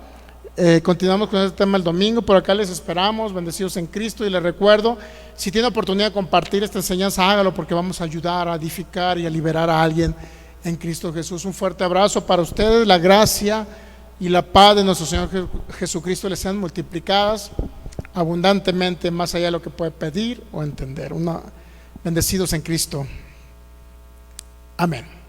Continuamos con este tema el domingo. Por acá les esperamos, bendecidos en Cristo, y les recuerdo, si tiene oportunidad de compartir esta enseñanza, hágalo, porque vamos a ayudar a edificar y a liberar a alguien en Cristo Jesús. Un fuerte abrazo para ustedes. La gracia y la paz de nuestro Señor Jesucristo les sean multiplicadas abundantemente, más allá de lo que puede pedir o entender. Bendecidos en Cristo. Amén.